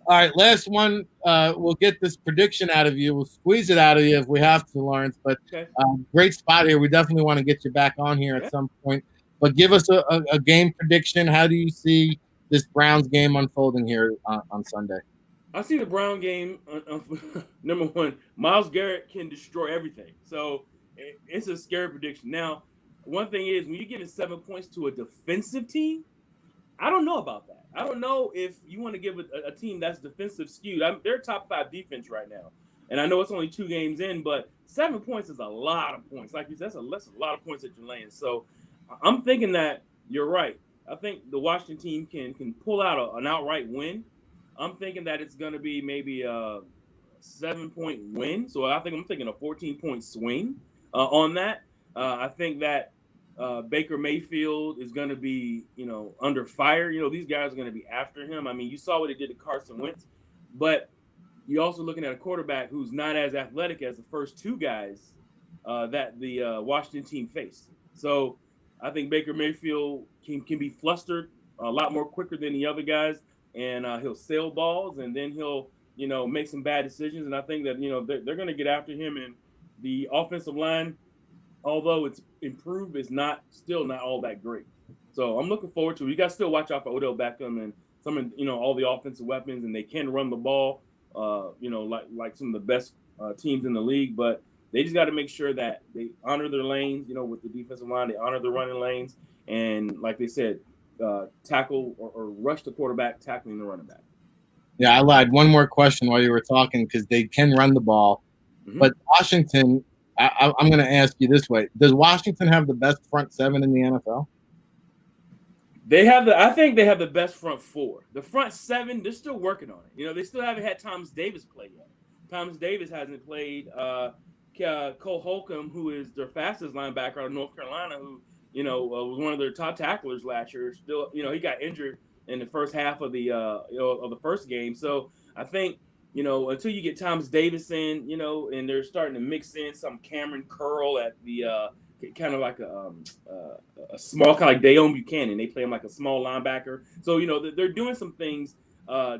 right, last one. We'll get this prediction out of you. We'll squeeze it out of you if we have to, Lawrence. But okay. Great spot here. We definitely want to get you back on here at some point. But give us a game prediction. How do you see this Browns game unfolding here on Sunday? I see the Brown game. Number one, Myles Garrett can destroy everything. So it's a scary prediction. Now, one thing is when you're giving 7 points to a defensive team, I don't know about that. I don't know if you want to give a team that's defensive skewed. They're top 5 defense right now. And I know it's only 2 games in, but 7 points is a lot of points. Like you said, that's a lot of points that you're laying. So I'm thinking that you're right. I think the Washington team can pull out an outright win. I'm thinking that it's going to be maybe a 7-point win. So I'm thinking a 14-point swing on that. I think that Baker Mayfield is going to be, under fire. These guys are going to be after him. I mean, you saw what he did to Carson Wentz, but you're also looking at a quarterback who's not as athletic as the first 2 guys that the Washington team faced. So I think Baker Mayfield can be flustered a lot more quicker than the other guys. And he'll sail balls, and then he'll, make some bad decisions. And I think that, they're going to get after him. And the offensive line, although it's improved, is still not all that great. So I'm looking forward to it. You got to still watch out for Odell Beckham and some of, all the offensive weapons, and they can run the ball, like some of the best teams in the league. But they just got to make sure that they honor their lanes, with the defensive line. They honor the running lanes. And like they said, tackle or rush the quarterback, tackling the running back. Yeah, I lied. One more question while you were talking, because they can run the ball. Mm-hmm. But Washington, I'm going to ask you this way. Does Washington have the best front 7 in the NFL? I think they have the best front 4. The front 7, they're still working on it. They still haven't had Thomas Davis play yet. Thomas Davis hasn't played. Cole Holcomb, who is their fastest linebacker out of North Carolina, who was one of their top tacklers last year. Still, he got injured in the first half of the of the first game. So I think, until you get Thomas Davis in, and they're starting to mix in some Cameron Curl at the kind of like a small, kind of like Dayon Buchanan. They play him like a small linebacker. So they're doing some things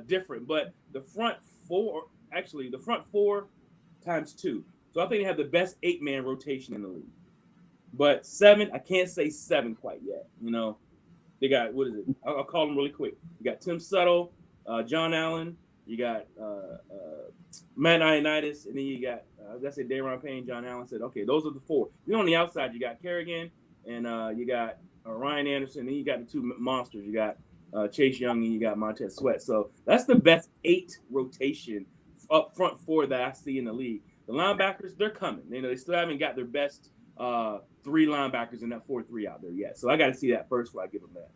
different. But the front 4 times 2. So I think they have the best 8-man rotation in the league. But 7, I can't say 7 quite yet. They got, what is it? I'll call them really quick. You got Tim Settle, John Allen. You got Matt Ioannidis, and then you got that's it. Daron Payne, John Allen said, okay, those are the 4. On the outside, you got Kerrigan, and you got Ryan Anderson. Then you got the 2 monsters. You got Chase Young, and you got Montez Sweat. So that's the best 8 rotation up front 4 that I see in the league. The linebackers, they're coming. They still haven't got their best 3 linebackers in that 4-3 out there yet. So I got to see that first before I give them that.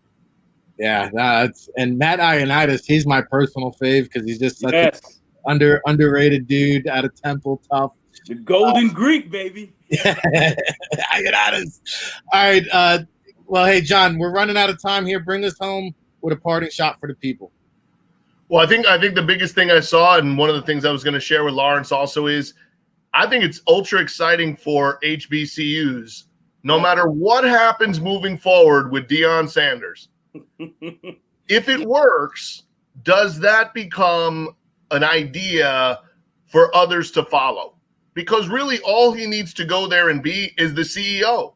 Yeah, and Matt Ioannidis, he's my personal fave because he's just such an underrated dude out of Temple, tough. The Golden Greek, baby. Ioannidis. All right. Well, hey, John, we're running out of time here. Bring us home with a parting shot for the people. Well, I think the biggest thing I saw, and one of the things I was going to share with Lawrence also, is I think it's ultra exciting for HBCUs, no matter what happens moving forward with Deion Sanders. If it works, does that become an idea for others to follow? because really all he needs to go there and be is the CEO.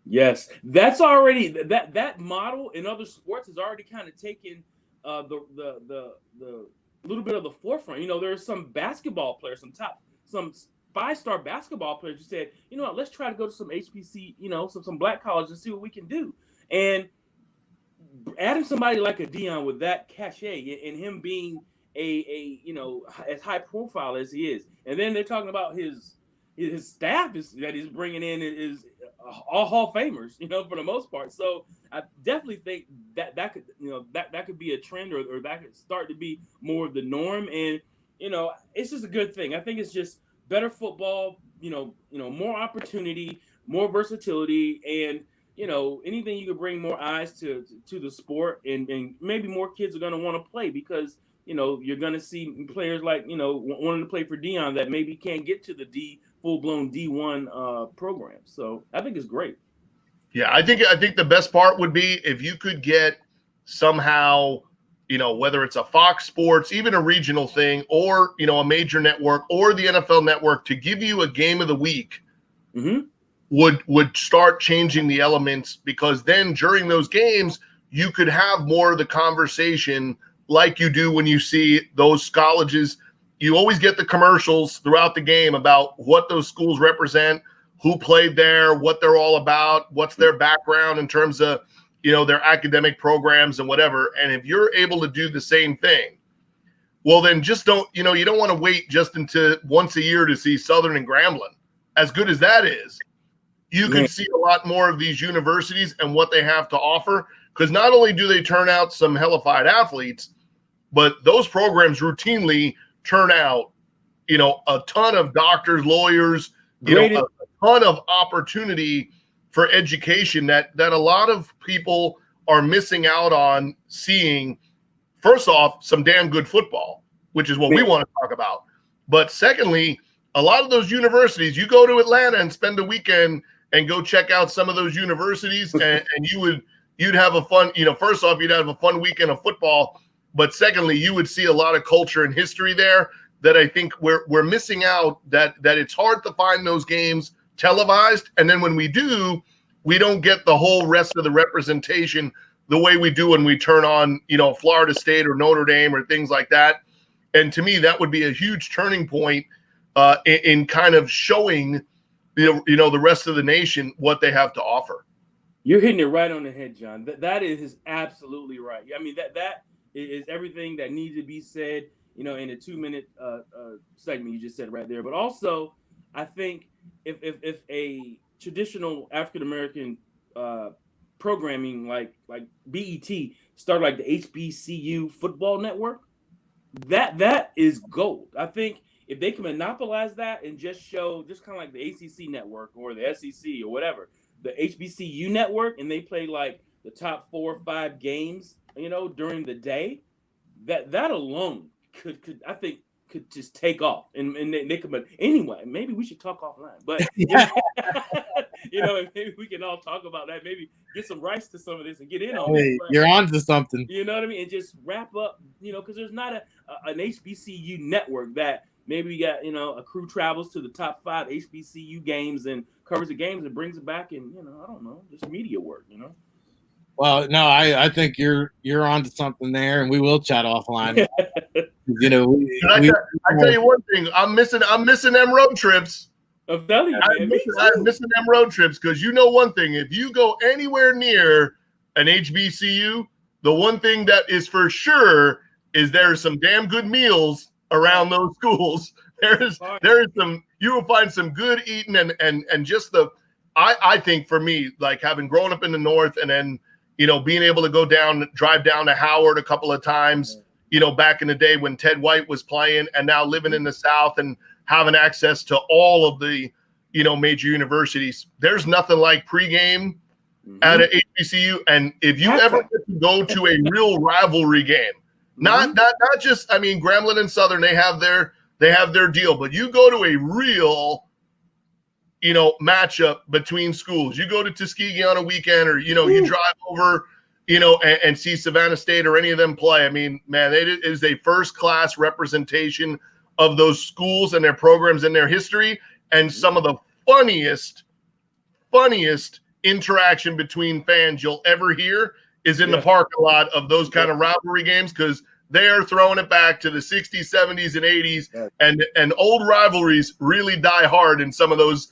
Yes, that's already that model in other sports has already kind of taken the little bit of the forefront. You know, there are some basketball players, some 5-star basketball players who said, you know what, let's try to go to some HBC, you know, some black colleges and see what we can do. And adding somebody like a Dion with that cachet and him being a you know, as high profile as he is, and then they're talking about his staff that he's bringing in is all Hall of Famers, you know, for the most part. So I definitely think that could, you know, that could be a trend, or that could start to be more of the norm. And you know, it's just a good thing. I think it's just better football, you know, more opportunity, more versatility, and you know, anything you could bring more eyes to the sport, and maybe more kids are going to want to play, because you know, you're going to see players like, you know, wanting to play for Dion that maybe can't get to the full-blown D1 program. So I think it's great. Yeah, I think the best part would be if you could get somehow, you know, whether it's a Fox Sports, even a regional thing, or, you know, a major network or the NFL network to give you a game of the week, would start changing the elements, because then during those games you could have more of the conversation like you do when you see those colleges. You always get the commercials throughout the game about what those schools represent, who played there, what they're all about, what's their background in terms of, you know, their academic programs and whatever. And if you're able to do the same thing, well, then just don't, you know, you don't want to wait just until once a year to see Southern and Grambling. As good as that is, you can see a lot more of these universities and what they have to offer, because not only do they turn out some hellified athletes, but those programs routinely turn out, you know, a ton of doctors, lawyers, you know, a ton of opportunity for education that a lot of people are missing out on seeing. First off, some damn good football, which is what we want to talk about. But secondly, a lot of those universities, you go to Atlanta and spend a weekend and go check out some of those universities, and you'd have a fun, you know, first off, you'd have a fun weekend of football. But secondly, you would see a lot of culture and history there that I think we're missing out, that it's hard to find those games televised. And then when we do, we don't get the whole rest of the representation the way we do when we turn on, you know, Florida State or Notre Dame or things like that. And to me, that would be a huge turning point in kind of showing, you know, the rest of the nation what they have to offer. You're hitting it right on the head, John. That is absolutely right. I mean, that is everything that needs to be said, you know, in a 2-minute segment you just said right there. But also, I think if a traditional African American programming like BET started like the HBCU football network, that is gold. I think if they can monopolize that and just show, just kind of like the ACC network or the SEC or whatever, the HBCU network, and they play like the top 4 or 5 games, you know, during the day, that alone could I think could just take off, and they could. But anyway, maybe we should talk offline. But you know, maybe we can all talk about that. Maybe get some rights to some of this and get in on it. You're on to something. You know what I mean? And just wrap up, you know, because there's not an HBCU network that maybe we got, you know, a crew travels to the top 5 HBCU games and covers the games and brings it back, and you know, I don't know, just media work, you know. Well, no, I think you're on to something there, and we will chat offline. You know, I tell you one thing, I'm missing them road trips. I'm telling you, man, I'm missing them road trips, because you know one thing, if you go anywhere near an HBCU, the one thing that is for sure is there are some damn good meals around those schools. There is some, you will find some good eating, and just I think for me, like having grown up in the North and then, you know, being able to drive down to Howard a couple of times, you know, back in the day when Ted White was playing, and now living in the South and having access to all of the, you know, major universities. There's nothing like pregame at an HBCU. And if you ever get to go to a real rivalry game, not just, I mean, Grambling and Southern, they have their deal, but you go to a real, you know, matchup between schools. You go to Tuskegee on a weekend, or, you know, you drive over, you know, and see Savannah State or any of them play. I mean, man, it is a first-class representation of those schools and their programs and their history, and some of the funniest interaction between fans you'll ever hear is in the parking lot of those kind of rivalry games, because they're throwing it back to the 60s, 70s, and 80s, and old rivalries really die hard in some of those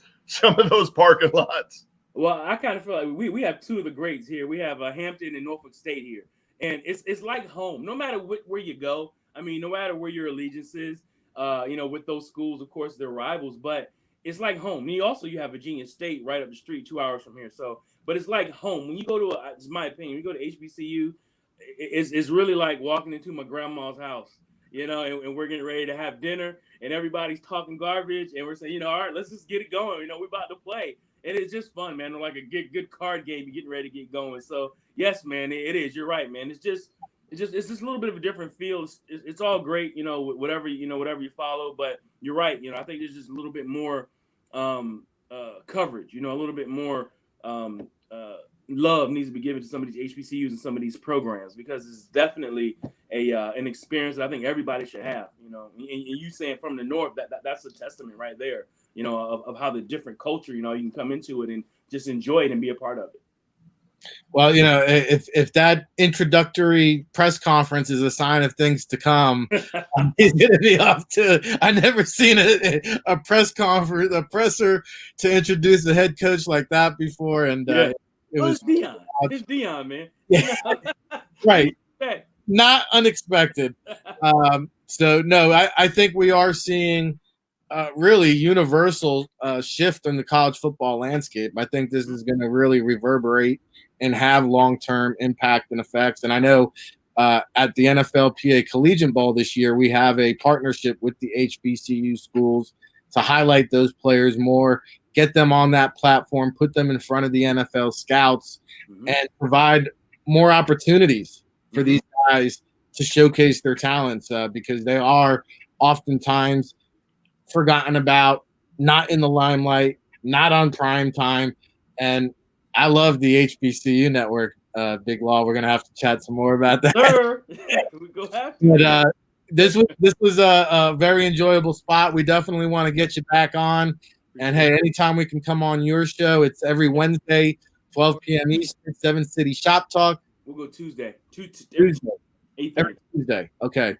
parking lots. Well, I kind of feel like we have two of the greats here. We have Hampton and Norfolk State here, and it's like home. No matter where you go, I mean, no matter where your allegiance is, with those schools, of course, they're rivals, but it's like home. And you have Virginia State right up the street, 2 hours from here. So, but it's like home. When you go to, it's my opinion, when you go to HBCU, it's really like walking into my grandma's house, and we're getting ready to have dinner, and everybody's talking garbage, and we're saying, all right, let's just get it going. We're about to play. And it's just fun, man. Like a good card game, you're getting ready to get going. So yes, man, it is. You're right, man. It's just a little bit of a different feel. It's all great, whatever you follow. But you're right. I think there's just a little bit more coverage. A little bit more love needs to be given to some of these HBCUs and some of these programs, because it's definitely an experience that I think everybody should have. And you saying from the North, that's a testament right there. Of how the different culture, you can come into it and just enjoy it and be a part of it. Well, if that introductory press conference is a sign of things to come, he's going to be off to. I've never seen a press conference, a presser to introduce a head coach like that before, and it was Deion. It's Deion, man. Yeah. Right. Not unexpected. So no, I think we are seeing really universal shift in the college football landscape. I think this is going to really reverberate and have long-term impact and effects. And I know at the NFLPA Collegiate Bowl this year, we have a partnership with the HBCU schools to highlight those players more, get them on that platform, put them in front of the NFL scouts, and provide more opportunities for these guys to showcase their talents, because they are oftentimes forgotten about, not in the limelight, not on prime time. And I love the HBCU network, Big Law. We're going to have to chat some more about that. Sure. We go have to. But this was a very enjoyable spot. We definitely want to get you back on. And hey, anytime we can come on your show, it's every Wednesday, 12 p.m. Eastern, 7 City Shop Talk. We'll go Tuesday. Tuesday. 8:30. Every Tuesday. Okay.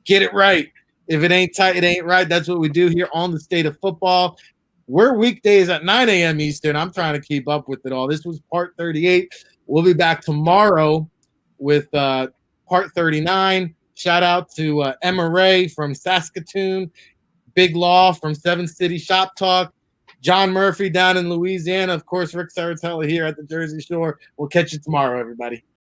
Get it right. If it ain't tight, it ain't right. That's what we do here on The State of Football. We're weekdays at 9 a.m. Eastern. I'm trying to keep up with it all. This was part 38. We'll be back tomorrow with part 39. Shout out to Emma Ray from Saskatoon, Big Law from 7 City Shop Talk, John Murphy down in Louisiana. Of course, Rick Saratella here at the Jersey Shore. We'll catch you tomorrow, everybody.